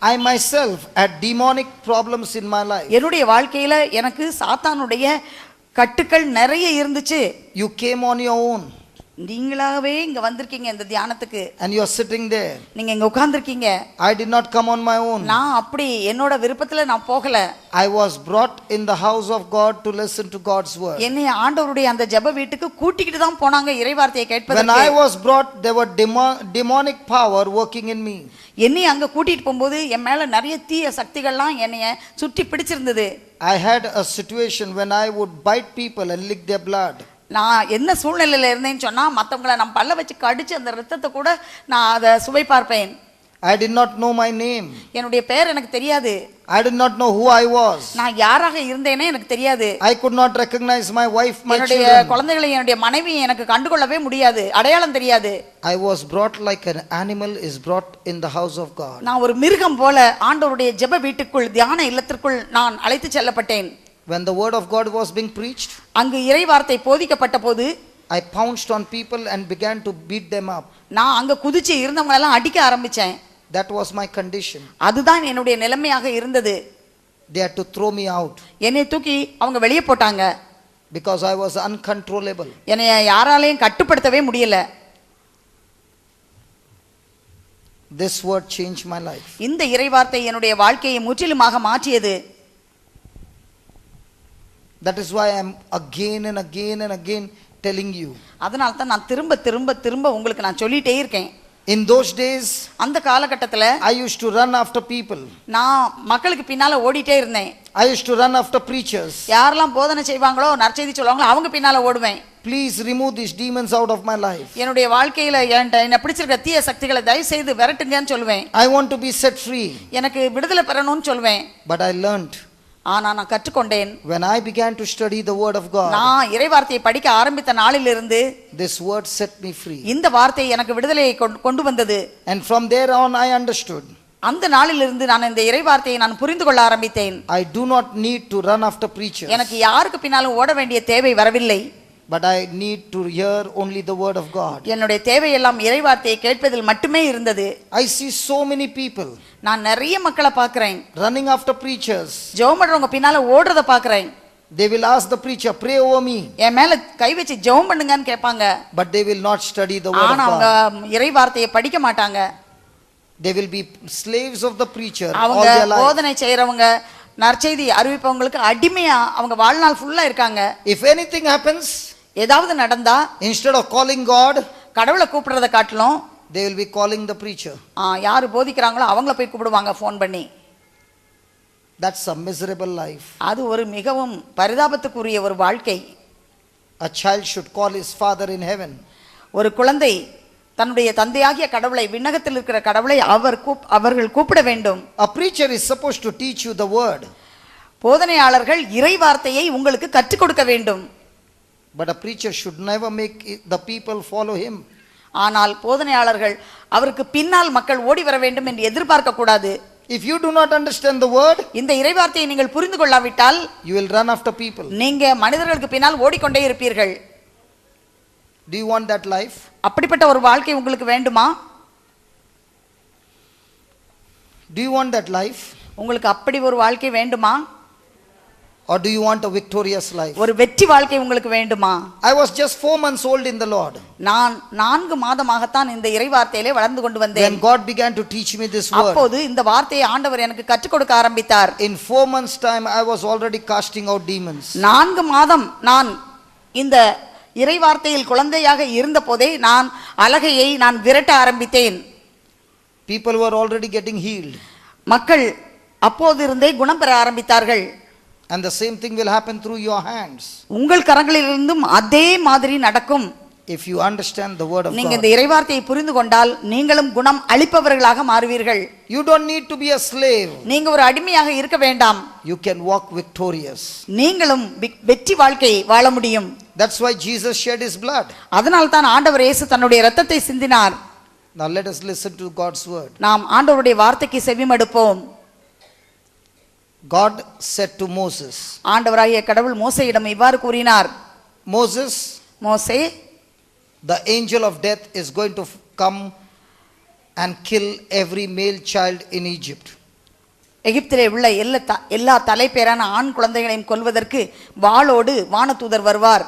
I myself had demonic problems in my life. என்னுடைய வாழ்க்கையில எனக்கு சாத்தானுடைய கட்டுக்கள் நிறைய இருந்துச்சு. You came on your own. நீங்களாவே இங்க வந்திருக்கீங்க இந்த தியானத்துக்கு. And you are sitting there. நீங்க இங்க உட்கார்ந்திருக்கீங்க. I did not come on my own. நான் அப்படி என்னோட விருப்பத்துல நான் போகல. I was brought in the house of God to listen to God's word. என்னை ஆண்டவருடைய அந்த ஜெப வீட்டுக்கு கூட்டிக்கிட்டு தான் போனாங்க இறைவார்த்தையை கேட்பதற்கு. When I was brought, there were demonic power working in me. என்னை அங்க கூட்டிட்டு போகும்போது என் மேல நிறைய தீய சக்திகள்லாம் என்னைய சுற்றி பிடிச்சிருந்தது. I had a situation when I would bite people and lick their blood. நான் என்ன சூழ்நிலையில இருந்தேன்னு சொன்னா மத்தவங்களை நான் பல்ல வச்சு கடிச்சு அந்த ரத்தத்தை கூட நான் அதை சுவை பார்ப்பேன். I did not know my name. என்னுடைய பேர் எனக்கு தெரியாது. I did not know who I was. நான் யாராக இருந்தேனே எனக்கு தெரியாது. I could not recognize my wife, my என்னுடைய children. குழந்தைகளை என்னுடைய மனைவி எனக்கு கண்டுகொள்ளவே முடியாது, அடையாளம் தெரியாது. I was brought like an animal is brought in the house of God. நான் ஒரு மிருகம் போல ஆண்டவருடைய ஜெப வீட்டுக்குள் தியான இல்லத்திற்குள் நான் அழைத்து செல்லப்பட்டேன். When the word of God was being preached, அங்கு இறைவார்த்தை போதிக்கப்பட்ட போது I pounced on people and began to beat them up. நான் அங்க குதிச்சு இருந்தவங்க எல்லாம் அடிக்க ஆரம்பிச்சேன். That was my condition. அதுதான் என்னுடைய நிலைமையாக இருந்தது. They had to throw me out என்னை தூக்கி அவங்க வெளியே போட்டாங்க. because I was uncontrollable. என்னை யாராலையும் கட்டுப்படுத்தவே முடியல. This word changed my life. இந்த இறைவார்த்தை என்னுடைய வாழ்க்கையை முற்றிலுமாக மாற்றியது. That is why I am again and again and again telling you. அதனால தான் நான் திரும்ப திரும்ப திரும்ப உங்களுக்கு நான் சொல்லிட்டே இருக்கேன். In those days, அந்த காலகட்டத்துல I used to run after people. நான் மக்களுக்கு பின்னால ஓடிட்டே இருந்தேன். I used to run after preachers. யாரெல்லாம் போதனை செய்வாங்களோ நற்செய்தி சொல்லுவாங்களோ அவங்க பின்னால ஓடுவேன். Please remove these demons out of my life. என்னுடைய வாழ்க்கையில என்ன பிடிச்சிருக்க தீய சக்திகளை தயவு செய்து விரட்டுங்கன்னு சொல்லுவேன். I want to be set free. எனக்கு விடுதலை பெறணும்னு சொல்லுவேன். But I learned. ஆனா நான் கற்றுக்கொண்டேன். When I began to study the word of God, நான் இறைவார்த்தையை படிக்க ஆரம்பித்த நாளிலிருந்து this word set me free. இந்த வார்த்தை எனக்கு விடுதலையை கொண்டு வந்தது. And from there on I understood. அந்த நாளிலிருந்து நான் இந்த இறைவார்த்தையை நான் புரிந்து கொள்ள ஆரம்பித்தேன். I do not need to run after preachers. எனக்கு யாருக்கு பின்னாலும் ஓட வேண்டிய தேவை வரவில்லை. But I need to hear only the word of God. என்னுடைய தேவையெல்லாம் இறைவார்த்தையை கேட்பதில் மட்டுமே இருந்தது. I see so many people நான் நிறைய மக்களை பார்க்கிறேன். running after preachers. ஜெபம் பண்றவங்க பின்னால ஓடுறத பார்க்கிறேன். They will ask the preacher, pray over me. என் மேல கை வச்சு ஜெபம் பண்ணுங்கன்னு கேட்பாங்க. But they will not study the word of ஆனா அவங்க God. இறைவார்த்தையை படிக்க மாட்டாங்க. They will be slaves of the preacher all அவங்க their life. போதனை செய்றவங்க நற்செய்தி அறிவிப்பவங்களுக்கு அடிமையா அவங்க வாழ்நாள் ஃபுல்லா இருக்காங்க. If anything happens, ஏதாவது நடந்தா instead of calling God, கடவுளை கூப்பிடுறத காட்டிலும் they will be calling the preacher. யாரு போதிக்கிறாங்களோ அவங்கள போய் கூப்பிடுவாங்க ஃபோன் பண்ணி. That's a miserable life. அது ஒரு மிகவும் பரிதாபத்துக்குரிய ஒரு வாழ்க்கை. A child should call his father in heaven. ஒரு குழந்தை தன்னுடைய தந்தையாகிய கடவுளை விண்ணகத்தில் இருக்கிற கடவுளை அவர்கள் கூப்பிட வேண்டும். A preacher is supposed to teach you the word. போதனையாளர்கள் இறைவார்த்தையை உங்களுக்கு கற்றுக் கொடுக்க வேண்டும். But a preacher should never make the people follow him. ஆனால் போதனையாளர்கள் அவருக்கு பின்னால் மக்கள் ஓடி வர வேண்டும் என்று எதிர்பார்க்க கூடாது. If you do not understand the word, இந்த இறைவார்த்தையை நீங்கள் புரிந்து கொள்ளாவிட்டால் you will run after people. நீங்க மனிதர்களுக்கு பின்னால் ஓடிக்கொண்டே இருப்பீர்கள். Do you want that life? அப்படிப்பட்ட ஒரு வாழ்க்கை உங்களுக்கு வேண்டுமா? Do you want that life? உங்களுக்கு அப்படி ஒரு வாழ்க்கை வேண்டுமா? Or do you want a victorious life? ஒரு வெற்றி வாழ்க்கை உங்களுக்கு வேண்டுமா? I was just 4 months old in the Lord. நான் 4 மாதமாகத்தான் இந்த இறைவார்த்தையிலே வளர்ந்து கொண்டு வந்தேன். When God began to teach me this word, அப்போது இந்த வார்த்தையை ஆண்டவர் எனக்கு கற்றுக் கொடுக்க ஆரம்பித்தார். in 4 months time I was already casting out demons. 4 மாதம் நான் இந்த இறைவார்த்தையில் குழந்தையாக இருந்த போதே நான் அலகையை நான் விரட்ட ஆரம்பித்தேன். People were already getting healed. மக்கள் அப்போது இருந்தே குணம் பெற ஆரம்பித்தார்கள். And the same thing will happen through your hands. உங்கள் கரங்களிலிருந்தும் அதே மாதிரி நடக்கும். If you understand the word of நீங்க God. இந்த இறைவார்த்தையை புரிந்து கொண்டால் நீங்களும் குணம் அளிப்பவர்களாக மாறுவீர்கள். You don't need to be a slave. நீங்க ஒரு அடிமையாக இருக்க வேண்டாம். You can walk victorious. நீங்களும் வெற்றி வாழ்க்கையை வாழ முடியும். That's why Jesus shed his blood. அதனால் தான் ஆண்டவர் இயேசு தன்னுடைய இரத்தத்தை சிந்தினார். Now let us listen to God's word. நாம் ஆண்டவருடைய வார்த்தைக்கு செவிமடுப்போம். God said to Moses. ஆண்டவராகிய கடவுள் மோசேயிடம் இவ்வாறு கூறினார். Moses, மோசே, the angel of death is going to come and kill every male child in Egypt. எகிப்திலே உள்ள எல்லா தலைப்பேரான ஆண் குழந்தைகளையும் கொல்வதற்கு வாளோடு வானதூதர் வருவார்.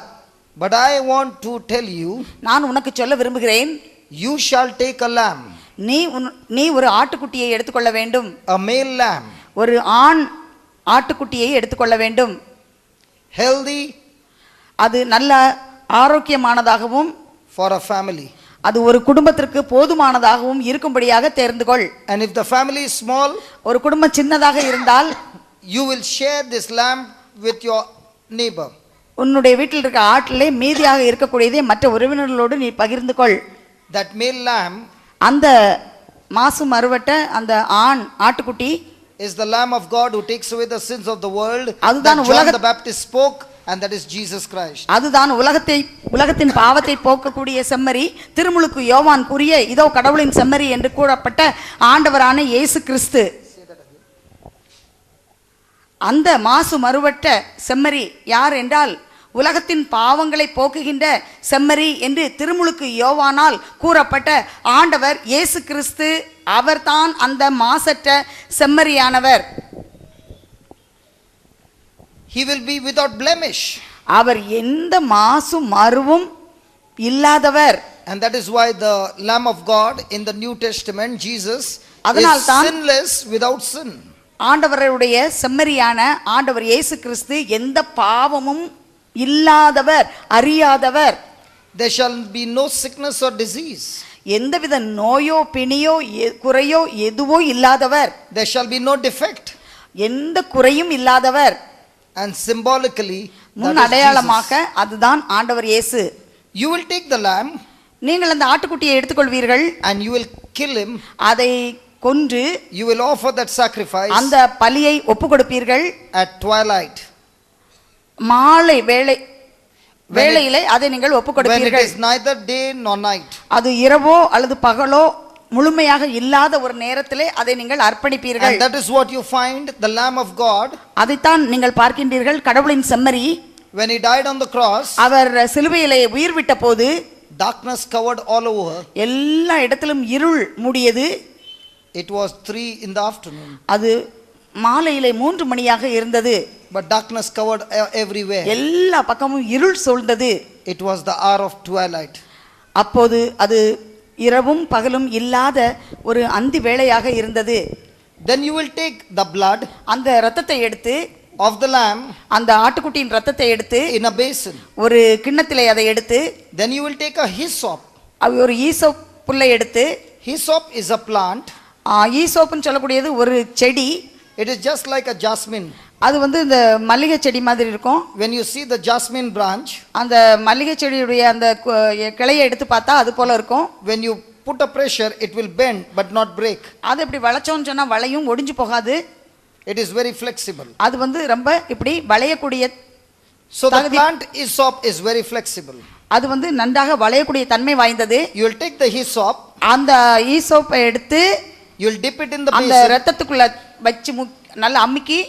But I want to tell you, நான் உனக்கு சொல்ல விரும்புகிறேன், you shall take a lamb, நீ ஒரு ஆட்டுக்குட்டியை எடுத்துக்கொள்ள வேண்டும், a male lamb, ஒரு ஆண் ஆட்டுக்குட்டியை எடுத்துக்கொள்ள வேண்டும். healthy அது நல்ல ஆரோக்கியமானதாகவும் for a family. அது ஒரு குடும்பத்திற்கு போதுமானதாகவும் இருக்கும்படியாக தேர்ந்து கொள். And if the family is small, ஒரு குடும்பம் சின்னதாக இருந்தால் you will share this lamb with your neighbor. உன்னுடைய வீட்டில் இருக்க ஆட்டிலே மீதியாக இருக்கக்கூடியதை மற்ற உறவினர்களோடு நீ பகிர்ந்து கொள். That male lamb அந்த மாசு மறுவட்ட அந்த ஆண் ஆட்டுக்குட்டி is the Lamb of God who takes away the sins of the world. அதுதான் That John the Baptist spoke, and that is Jesus Christ. அதுதான் உலகத்தின் பாவத்தை போக்கக்கூடிய செம்மறி. திருமுழுக்கு யோவான் கூறிய இதோ கடவுளின் செம்மறி என்று கூறப்பட்ட ஆண்டவரான இயேசு கிறிஸ்து. அந்த மாசு மறுவட்ட செம்மறி யார் என்றால் உலகத்தின் பாவங்களை போக்குகின்ற செம்மறி என்று திருமுழுக்கு யோவானால் கூறப்பட்ட ஆண்டவர் இயேசு கிறிஸ்து. அவர்தான் அந்த மாசற்ற செம்மறியானவர். He will be without blemish. அவர் எந்த மாசு மறுவும் இல்லாதவர். And that is why the Lamb of God in the New Testament, Jesus, is sinless without sin. ஆண்டவருடைய செம்மறியான ஆண்டவர் இயேசு கிறிஸ்து எந்த பாவமும் இல்லாதவர், அறியாதவர். There shall be no sickness or disease. எந்தவித நோயோ பிணியோ குறையோ எதுவோ இல்லாதவர். There shall be no defect. எந்த குறையும் இல்லாதவர். And symbolically, முன் அடையாளமாக அதுதான் ஆண்டவர் இயேசு. You will take the lamb, நீங்கள் அந்த ஆட்டுக்குட்டியை எடுத்துக்கொள்வீர்கள், and you will kill him. அதை கொன்று You will offer that sacrifice அந்த பலியை ஒப்புக்கொடுப்பீர்கள். at twilight. மாலை வேளையிலே அதை நீங்கள் When it ஒப்புக்கொடுப்பீர்கள். is neither day nor night. அது இரவோ அல்லது பகலோ முழுமையாக இல்லாத ஒரு நேரத்திலே அதை நீங்கள் அர்ப்பணிப்பீர்கள். And that is what you find the Lamb of God. அதைத்தான் நீங்கள் பார்க்கின்றீர்கள். கடவுளின் செம்மறி When he died on the cross, அவர் சிலுவையிலே உயிர் விட்ட போது darkness covered all over. எல்லா இடத்திலும் இருள் மூடியது. It was 3 in the afternoon. அது மாலையிலே 3 மணியாக இருந்தது. But darkness covered everywhere. எல்லா பக்கமும் இருள் சூழ்ந்தது. It was the hour of twilight. அப்போது அது இரவும் பகலும் இல்லாத ஒரு அந்தி வேளையாக இருந்தது. Then you will take the blood அந்த இரத்தத்தை எடுத்து, of the lamb, அந்த ஆட்டுக்குட்டியின் இரத்தத்தை எடுத்து in a basin. ஒரு கிண்ணத்திலே அதை எடுத்து, Then you will take a hyssop. ஒரு ஈசோப் புல்லை எடுத்து, Hyssop is a plant. ஈசோப்புன்னு சொல்லக்கூடியது ஒரு செடி. It is just like a jasmine. அது இந்த மல்லிகை செடி மாதிரி இருக்கும். When you see the jasmine branch, அந்த மல்லிகை செடியுடைய அந்த கிளையை எடுத்து பார்த்தா அது போல இருக்கும். when you put a pressure, it will bend but not break. அது இப்படி வளைச்சோன்னு சொன்னா வளையும், ஒடிஞ்சு போகாது. It is very flexible. அது ரொம்ப இப்படி வளையக்கூடிய. So the plant hyssop is very flexible. அது நன்றாக வளையக்கூடிய தன்மை வாய்ந்தது. You will take the hyssop, அந்த ஈசோப்பை எடுத்து you will dip it in the அந்த basin, இரத்தத்துக்குள்ள வச்சு நல்லா அமுக்கி,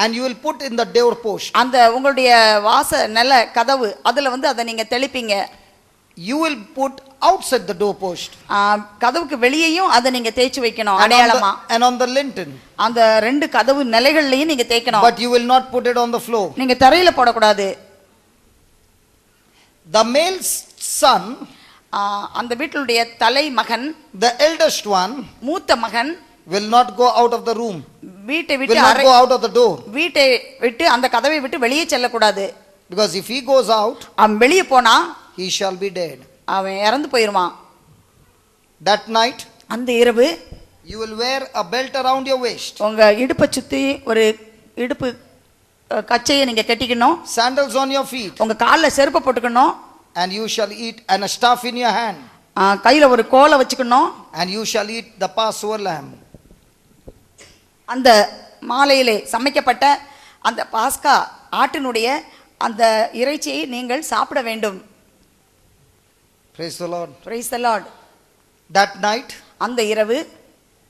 and you will put in the door post. அந்த உங்களுடைய வாச நில கதவு அதுல அதை நீங்க தெளிப்பீங்க. You will put outside the door post. கதவுக்கு வெளியேயும் அதை நீங்க தேய்ச்சி வைக்கணும் அடையாளமா. And on the lintel. அந்த 2 கதவு நிலைகள்லயும் நீங்க தேய்க்கணும். But you will not put it on the floor. நீங்க தரையில போடக்கூடாது. The male son, அந்த வீட்டுடைய தலை மகன், the eldest one, மூத்த மகன் will not go out of the room. வீட்டை Will விட்டு not go out of the door. வீட்டை விட்டு அந்த கதவை விட்டு வெளியே செல்லக்கூடாது. Because if he goes out, அவன் வெளியே போனா he shall be dead. அவன் இறந்து போயிருவான். That night, அந்த இரவு you will wear a belt around your waist. உங்க இடுப்பை சுத்தி ஒரு இடுப்பு கச்சையை நீங்க கட்டிக்கணும். Sandals on your feet. உங்க கால்ல செருப்பு போட்டுக்கணும். And you shall eat, and a staff in your hand. கையில ஒரு கோலை வச்சுக்கணும். And you shall eat the Passover lamb. அந்த மாலையிலே சமைக்கப்பட்ட அந்த பாஸ்கா ஆட்டினுடைய அந்த இறைச்சியை நீங்கள் சாப்பிட வேண்டும். Praise the Lord. Praise the Lord. That night, அந்த இரவு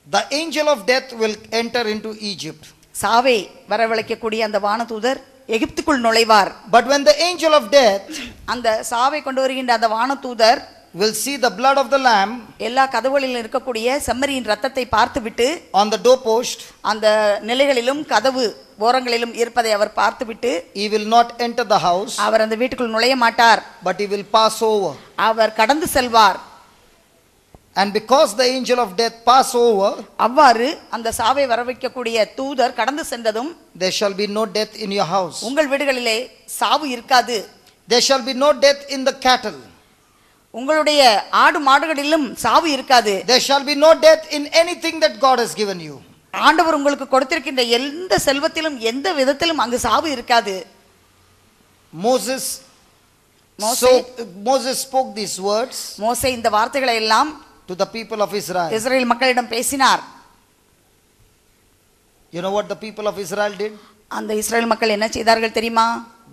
the angel of death will enter into Egypt. சாவை வரவழைக்கக்கூடிய அந்த வானதூதர் எகிப்துக்குள் நுழைவார். But when the angel of death, அந்த சாவை கொண்டு வருகின்ற அந்த வானதூதர், will see the blood of the lamb எல்லா கதவுகளிலும் இருக்கக்கூடிய செம்மறியின் ரத்தத்தை பார்த்துவிட்டு on the doorpost. அந்த நிலைகளிலும் கதவு ஓரங்களிலும் இருப்பதை அவர் பார்த்துவிட்டு He will not enter the house, அவர் அந்த வீட்டுக்குள் நுழைய மாட்டார், but he will pass over. அவர் கடந்து செல்வார். And because the angel of death pass over, அவ்வாறு அந்த சாவை வரவைக்கக்கூடிய தூதர் கடந்து சென்றதும் there shall be no death in your house. உங்கள் வீடுகளிலே சாவு இருக்காது. There shall be no death in the cattle. உங்களுடைய ஆடு மாடுகளிலும் சாவு இருக்காது. There shall be no death in anything that God has given you. ஆண்டவர் உங்களுக்கு கொடுத்திருக்கின்ற எந்த செல்வத்திலும் எந்த விதத்திலும் அங்கு சாவு இருக்காது. Moses spoke these words மோசே இந்த வார்த்தைகளை எல்லாம் to the people of Israel. இஸ்ரவேல் மக்களிடம் பேசினார். You know what the people of Israel did? அந்த இஸ்ரவேல் மக்கள் என்ன செய்தார்கள் தெரியுமா?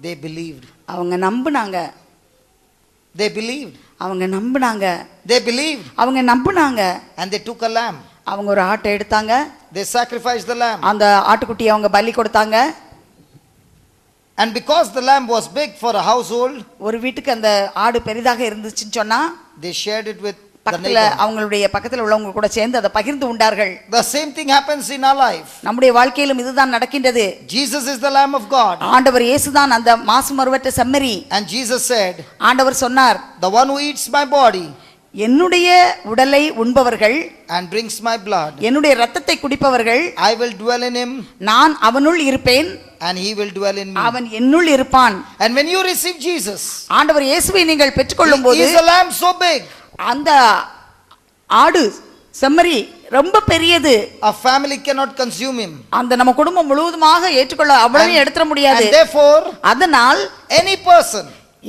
They believed. அவங்க நம்பினாங்க. They believed. அவங்க நம்பினாங்க. They believed. அவங்க நம்பினாங்க. And they took a lamb. அவங்க ஒரு ஆட்டை எடுத்தாங்க. They sacrificed the lamb. அந்த ஆட்டுக்குட்டியை அவங்க பலி கொடுத்தாங்க. And because the lamb was big for a household, ஒரு வீட்டுக்கு அந்த ஆடு பெரிதாக இருந்துச்சுன்னு சொன்னா they shared it with the பக்கத்துல neighbor. அவங்களுடைய பக்கத்துல உள்ளவங்க கூட சேர்ந்து அதை பகிர்ந்து உண்டார்கள். The same thing happens in our life. நம்முடைய வாழ்க்கையிலும் இதுதான் நடக்கின்றது. Jesus is the Lamb of God. ஆண்டவர் இயேசுதான் அந்த மாசு மறுவற்ற செம்மறி. And Jesus said, ஆண்டவர் சொன்னார், the one who eats my body என்னுடைய உடலை உண்பவர்கள் and drinks my blood, என்னுடைய இரத்தத்தை குடிப்பவர்கள், I will dwell in him நான் அவனுள் இருப்பேன், and he will dwell in me. அவன் என்னுள் இருப்பான். And when you receive Jesus, ஆண்டவர் இயேசுவை நீங்கள் பெற்றுக்கொள்ளும்போது he is a lamb so big, அந்த ஆடு செம்மறி ரொம்ப பெரியது. a family cannot consume him. அந்த நம்ம குடும்பம் முழுவதுமாக ஏற்றுக்கொள்ள அவ்வளவு எடுத்துற முடியாது. And therefore, அதனால் any person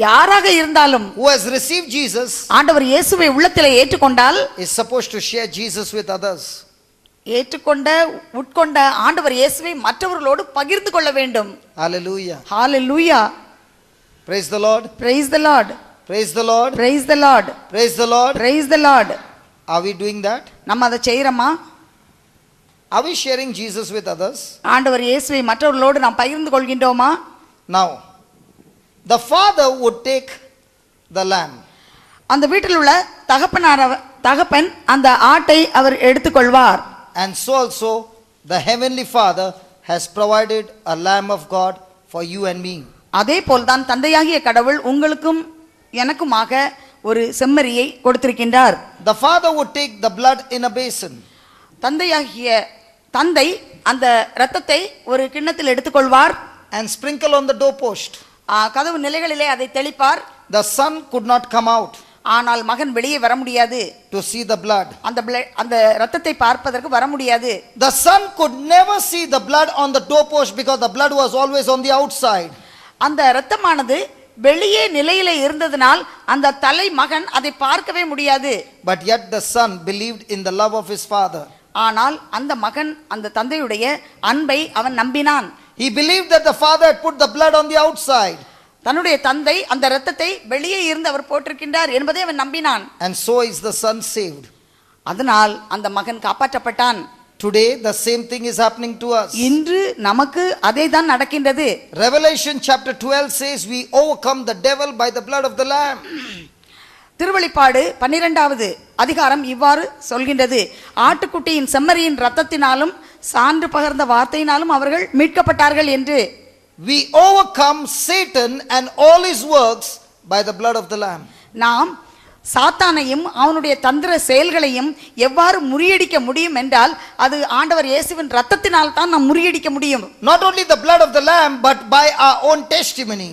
யாராக இருந்தாலும் who has received Jesus ஆண்டவர் இயேசுவை உள்ளத்திலே ஏற்றுக்கொண்டால் is supposed to share Jesus with others. ஏற்றுக்கொண்ட உட்கொண்ட ஆண்டவர் இயேசுவை மற்றவர்களோடு பகிர்ந்து கொள்ள வேண்டும். Hallelujah. Hallelujah. Praise the Lord. Praise the Lord. Praise the Lord. Praise the Lord. Praise the Lord. Praise the Lord. Are we doing that? நம்ம அதை செய்யறோமா? Are we sharing Jesus with others? ஆண்டவர் இயேசுவை மற்றவர்களோடு நாம் பகிர்ந்து கொள்கின்றோமா? Now, the father would take the lamb. அந்த வீட்டில் உள்ள தகப்பன் அந்த ஆட்டை அவர் எடுத்துக்கொள்வார். And so also the heavenly Father has provided a lamb of God for you and me. அதே போல்தான் தந்தையாகிய கடவுள் உங்களுக்கும் எனக்குமாக ஒரு செம்மறியை கொடுத்திருக்கின்றார். The father would take the blood in a basin. தந்தை அந்த இரத்தத்தை ஒரு கிண்ணத்தில் எடுத்துக்கொள்வார். And sprinkle on the doorpost. கதவு நிலைகளிலே அதை தெளிப்பார். The son could not come out. ஆனால் மகன் வெளியே வர முடியாது. To see the blood. அந்த இரத்தத்தை பார்ப்பதற்கு வர முடியாது. The son could never see the blood on the doorpost because the blood was always on the outside. அந்த இரத்தமானது வெளியே நிலையிலே இருந்ததனால் அந்த தலை மகன் அதை பார்க்கவே முடியாது. But yet the son believed in the love of his father. ஆனால் அந்த மகன் அந்த தந்தையுடைய அன்பை அவன் நம்பினான். He believed that the father had put the blood on the outside. தன்னுடைய தந்தை அந்த இரத்தத்தை வெளியே இருந்து அவர் போட்டிருக்கின்றார் என்பதை அவன் நம்பினான். And so is the son saved. அதனால் அந்த மகன் காப்பாற்றப்பட்டான். Today the same thing is happening to us. இன்று நமக்கு அதே தான் நடக்கின்றது. Revelation chapter 12 says we overcome the devil by the blood of the lamb. திருவெளிப்பாடு 12வது அதிகாரம் இவ்வாறு சொல்கின்றது, ஆட்டுக்குட்டியின் செம்மறியின் இரத்தத்தினாலும் சான்று பகர்ந்த வார்த்தையினாலும் அவர்கள் மீட்கப்பட்டார்கள் என்று. We overcome Satan and all his works by the blood of the lamb. நாம் சாத்தானையும் அவனுடைய தந்திர செயல்களையும் எவ்வாறு முறியடிக்க முடியும் என்றால் அது ஆண்டவர் இயேசுவின் இரத்தத்தினால் தான் நாம் முறியடிக்க முடியும். Not only the blood of the lamb but by our own testimony.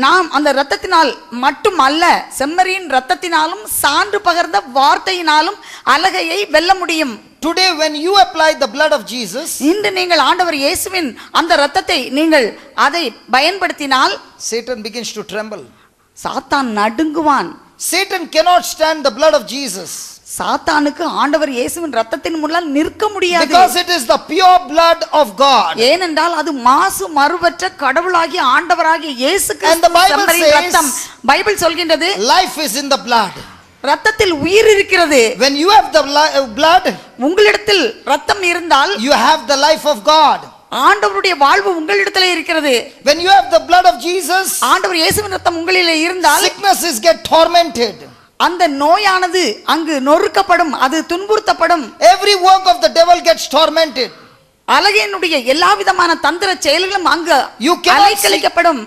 நாம் அந்த இரத்தத்தினால் மட்டும் அல்ல, செம்மறியின் இரத்தத்தினாலும் சான்று பகர்ந்த வார்த்தையினாலும் அலகையை வெல்ல முடியும். Today when you apply the blood of Jesus, இன்று நீங்கள் ஆண்டவர் இயேசுவின் அந்த இரத்தத்தை நீங்கள் அதை பயன்படுத்தினால் Satan begins to tremble. சாத்தான் நடுங்குவான். Satan cannot stand the blood of Jesus. சாத்தானுக்கு ஆண்டவர் இயேசுவின் இரத்தத்தின் முன்னால் நிற்க முடியாது. Because it is the pure blood of God. ஏனென்றால் அது மாசு மறுவற்ற கடவுளாகிய ஆண்டவராகிய இயேசு And the Bible கிறிஸ்துவின் says, இரத்தம். பைபிள் சொல்கின்றது, life is in the blood. இரத்தத்தில் உயிர் இருக்கிறது. When you have the blood, உங்களிடத்தில் இரத்தம் இருந்தால் you have the life of God. ஆண்டவருடைய வாழ்வு உங்களிடத்திலே இருக்கிறது. When you have the blood of Jesus, ஆண்டவர் இயேசுவின் இரத்தம் உங்களிலே இருந்தால் sicknesses get tormented. அந்த நோயானது அங்கு நொறுக்கப்படும், அது துன்புறுத்தப்படும். Every work of the devil gets tormented. அழகினுடைய எல்லா விதமான தந்திர செயல்களும் அங்கு You அலைக்கழிக்கப்படும்.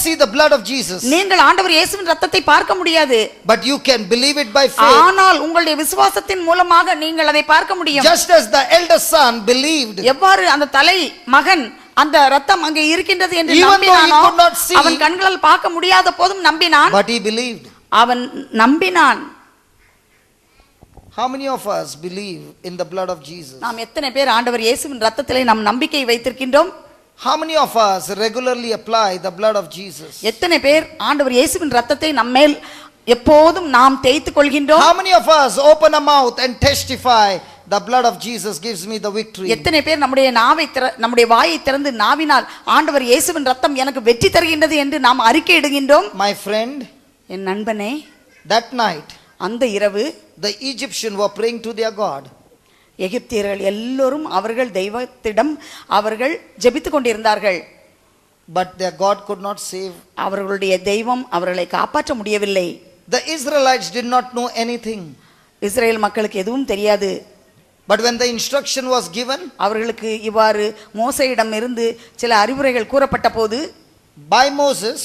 see the blood of Jesus. நீங்கள் ஆண்டவர் இயேசுவின் ரத்தத்தை பார்க்க முடியாது. But you can believe it by faith. ஆனால் உங்களுடைய விசுவாசத்தின் மூலமாக நீங்கள் அதை பார்க்க முடியும். Just as the elder son believed. எவ்வாறு அந்த தலை மகன் அந்த ரத்தம் அங்கே இருக்கின்றது என்று Even நம்பினானோ, though he could not see, அவன் கண்களால் பார்க்க முடியாத போதும் நம்பினான். But he believed. அவன் நம்பினான். How many of us believe in the blood of Jesus? நாம் எத்தனை பேர் ஆண்டவர் இயேசுவின் ரத்தத்திலே நாம் நம்பிக்கை வைத்திருக்கின்றோம்? How many of us regularly apply the blood of Jesus? எத்தனை பேர் ஆண்டவர் இயேசுவின் ரத்தத்தை நம்மேல் எப்போதும் நாம் தேய்த்துக் கொள்கின்றோம்? How many of us open a mouth and testify the blood of Jesus gives me the victory? எத்தனை பேர் நம்முடைய வாயை திறந்து நாவினால் ஆண்டவர் இயேசுவின் ரத்தம் எனக்கு வெற்றி தருகின்றது என்று நாம் அறிக்கை இடுகின்றோம்? My friend, என் நண்பனே, that night அந்த இரவு the Egyptians were praying to their God. எகிப்தியர்கள் எல்லோரும் அவர்கள் தெய்வத்திடம் அவர்கள் ஜெபித்துக் கொண்டிருந்தார்கள். But their God could not save. அவர்களுடைய தெய்வம் அவர்களை காப்பாற்ற முடியவில்லை. The Israelites did not know anything. Israel மக்களுக்கு எதுவும் தெரியாது. But when the instruction was given, அவர்களுக்கு இவ்வாறு மோசேயிடம் இருந்து சில அறிவுரைகள் கூறப்பட்ட போது, by Moses,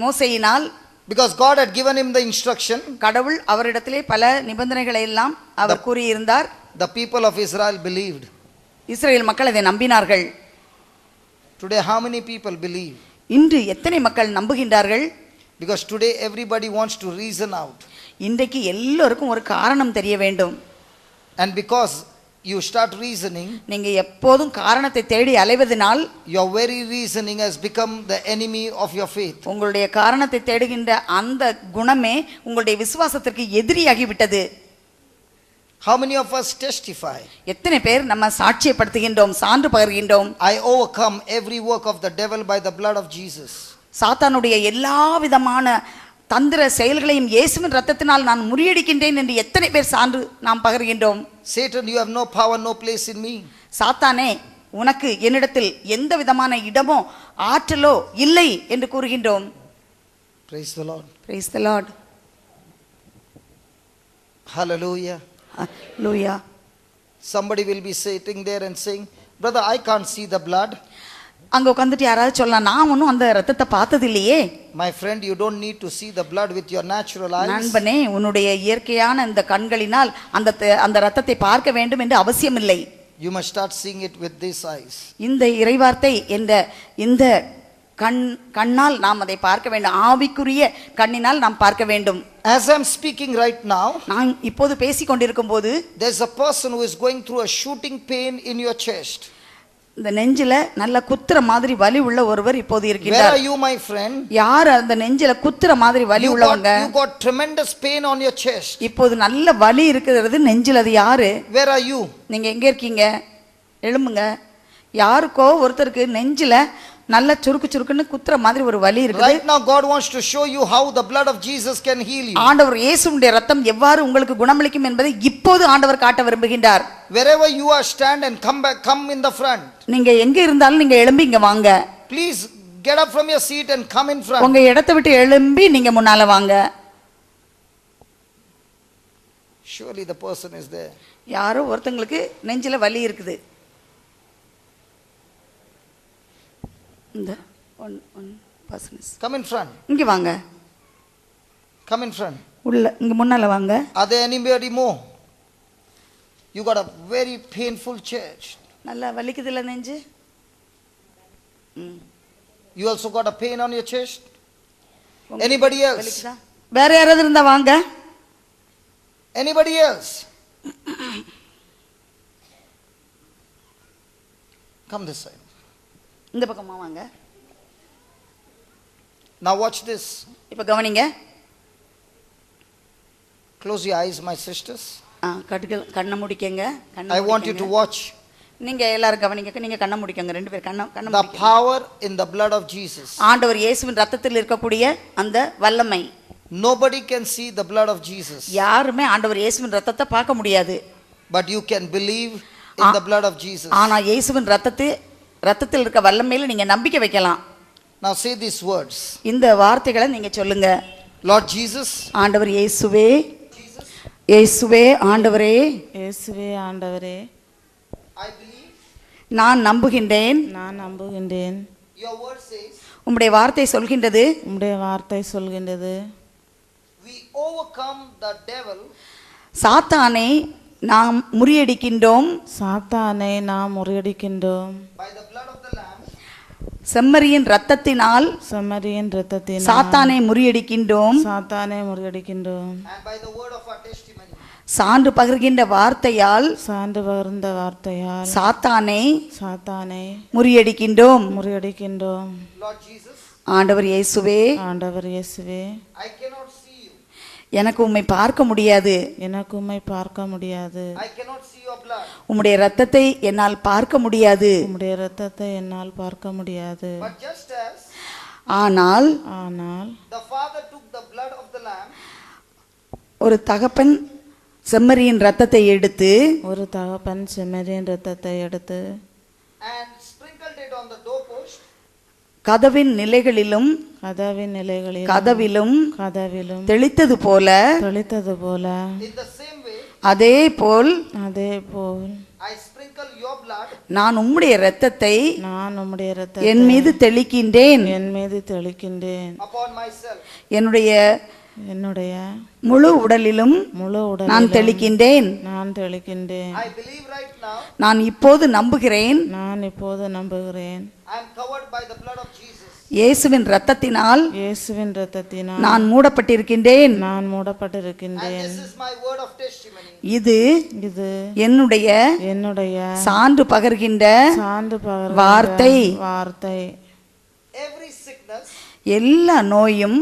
மோசேயினால், because God had given him the instruction, கடவுள் அவரிடத்திலே பல நிபந்தனைகளை எல்லாம் அவர் கூறியிருந்தார். The people of Israel believed. Israel மக்கள் அதை நம்பினார்கள். Today how many people believe? இன்று எத்தனை மக்கள் நம்புகின்றார்கள்? Because today everybody wants to reason out. இன்றைக்கு எல்லோருக்கும் ஒரு காரணம் தெரிய வேண்டும். And because you start reasoning, நீங்க எப்போதும் காரணத்தை தேடி அலைவதனால் your very reasoning has become the enemy of your faith. உங்களுடைய காரணத்தை தேடுகின்ற அந்த குணமே உங்களுடைய விசுவாசத்திற்கு எதிரியாகி விட்டது. How many of us testify? எத்தனை பேர் நம்ம சாட்சியப்படுத்துகின்றோம், சான்று பகர்கின்றோம்? I overcome every work of the devil by the blood of Jesus. சாத்தானுடைய எல்லா விதமான தந்திர செயல்களையும் இயேசுவின் ரத்தத்தினால் நான் முறியடிக்கின்றேன் என்று எத்தனை பேர் சான்று நாம் பகர்கின்றோம்? Satan, you have no power, no place in me. சாத்தானே, உனக்கு என்னிடத்தில் எந்த விதமான இடமோ ஆற்றலோ இல்லை என்று கூறுகின்றோம். Praise the Lord. Praise the Lord. Hallelujah. Hallelujah. Somebody will be sitting there and saying, brother, I can't see the blood. அங்க உட்கார்ந்துட்டு யாராவது சொல்லலாம், நான் ஒன்றும் அந்த ரத்தத்தை பார்த்தது இல்லையே. My friend, you don't need to see the blood with your natural eyes. நண்பனே, உன்னுடைய இயற்கையான இந்த கண்களினால் அந்த ரத்தத்தை பார்க்க வேண்டும் என்று அவசியம் இல்லை. You must start seeing it with these eyes. இந்த இறைவார்த்தை என்ற இந்த கண்ணால் நாம் அதை பார்க்க வேண்டும். ஆவிக்குரிய கண்ணினால் நாம் பார்க்க வேண்டும். As I'm speaking right now, நான் இப்போது பேசிக் கொண்டிருக்கும் போது, there's a person who is going through a shooting pain in your chest. இந்த நெஞ்சில நல்ல குத்துற மாதிரி வலி உள்ள ஒருவர் இப்போது இருக்கிறார். Where are you, my friend? யார் அந்த நெஞ்சில குத்துற மாதிரி வலி உள்ளவங்க? You got tremendous pain on your chest. இப்போது நல்ல வலி இருக்குது நெஞ்சில, அது யாரு? Where are you? நீங்க எங்க இருக்கீங்க? எழும்புங்க. யாருக்கோ ஒருத்தருக்கு நெஞ்சில நல்ல சுருக்குன்னு குத்துற மாதிரி ஒரு வலி இருக்குது. Right now God wants to show you how the blood of Jesus can heal you. ஆண்டவர் இயேசுவுடைய ரத்தம் எவ்வாறு உங்களுக்கு குணமளிக்கும் என்பதை இப்போது ஆண்டவர் காட்ட விரும்புகின்றார். Wherever you are, stand and come in the front. நீங்க எங்க இருந்தாலும் நீங்க எழும்பி இங்க வாங்க. Please get up from your seat and come in front. உங்க இடத்தை விட்டு எழும்பி நீங்க முன்னால வாங்க. Surely the person is there. யாரோ ஒருத்தங்களுக்கு நெஞ்சில வலி இருக்குது. இந்த one person is. Come in front. இங்க வாங்க. Come in front. உள்ள இங்க முன்னால வாங்க. Are there anybody more? You got a very painful chest. நல்லா வலிக்குதுல நெஞ்சு? You also got a pain on your chest? Anybody else? வேற யாராவது இருந்தா வாங்க. Anybody else? Come this side. இந்த பக்கமா வாங்க. Now watch this. இப்ப கவனிங்க. Close your eyes, my sisters. கண்ணை முடிக்கங்க. I want you to watch. நீங்க எல்லாரும் கவனிங்க. நீங்க கண்ணை முடிக்கங்க. ரெண்டு பேர் கண்ணை The power in the blood of Jesus. ஆண்டவர் இயேசுவின் ரத்தத்தில் இருக்கக்கூடிய அந்த வல்லமை. Nobody can see the blood of Jesus. யாருமே ஆண்டவர் இயேசுவின் ரத்தத்தை பார்க்க முடியாது. But you can believe in the blood of Jesus. ஆனா இயேசுவின் ரத்தத்தில் இருக்க வல்லமையில நீங்க நம்பிக்கை வைக்கலாம். Now say these words. இந்த வார்த்தைகளை நீங்க சொல்லுங்க. Lord Jesus, ஆண்டவர் இயேசுவே, இயேசுவே ஆண்டவரே, இயேசுவே ஆண்டவரே, I believe நான் நம்புகின்றேன். நான் நம்புகின்றேன். your word says உம்முடைய வார்த்தை சொல்கின்றது, உம்முடைய வார்த்தை சொல்கின்றது, we overcome the devil சாத்தானை நாம் முறியடிக்கின்றோம். சாத்தானை நாம் முறியடிக்கின்றோம். by the blood of the Lamb செம்மறியின் இரத்தத்தினால் செம்மறியின் இரத்தத்தினால் சாத்தானை முறியடிக்கின்றோம். சாத்தானை முறியடிக்கின்றோம். and by the word of our testimony. சான்று பகிர்கின்ற வார்த்தையால் சான்று பகிர்ந்த வார்த்தையால் சாத்தானை சாத்தானை முறியடிக்கின்றோம். முறியடிக்கின்றோம். Lord Jesus, ஆண்டவர் இயேசுவே, ஆண்டவர் இயேசுவே, I cannot see you. எனக்கு உம்மை பார்க்க முடியாது. எனக்கு உம்மை பார்க்க முடியாது. I cannot see your blood. உம்முடைய இரத்தத்தை என்னால் பார்க்க முடியாது. உம்முடைய இரத்தத்தை என்னால் பார்க்க முடியாது. But just as ஆனால் ஆனால் the Father took the blood of the Lamb ஒரு தகப்பன் செம்மறியின் இரத்தத்தை எடுத்து ஒரு தகப்பன் செம்மறியின் இரத்தத்தை எடுத்து and sprinkled it on the doorpost, கதவின் நிலைகளிலும் கதவின் நிலைகளில் கதவிலும் கதவிலும் தெளித்தது போல தெளித்தது போல in the same way அதே போல் அதே போல் I sprinkle your blood நான் உம்முடைய இரத்தத்தை நான் உம்முடைய என் இரத்தத்தை மீது தெளிக்கின்றேன். என் மீது தெளிக்கின்றேன். upon myself. என்னுடைய என்னுடைய முழு உடலிலும் முழு நான் உடலிலும் தெளிக்கின்றேன். நான் தெளிக்கின்றேன். I believe right now நான் இப்போது நம்புகிறேன். நான் இப்போது நம்புகிறேன். I am covered by the blood of Jesus. இயேசுவின் இரத்தத்தினால் இயேசுவின் இரத்தத்தினால் நான் மூடப்பட்டிருக்கின்றேன். நான் And மூடப்பட்டிருக்கின்றேன். this is my word of testimony. இது இது என்னுடைய என்னுடைய சான்று பகர்கின்ற சான்று பகர்கின்ற வார்த்தை. வார்த்தை. Every sickness எல்லா நோயும்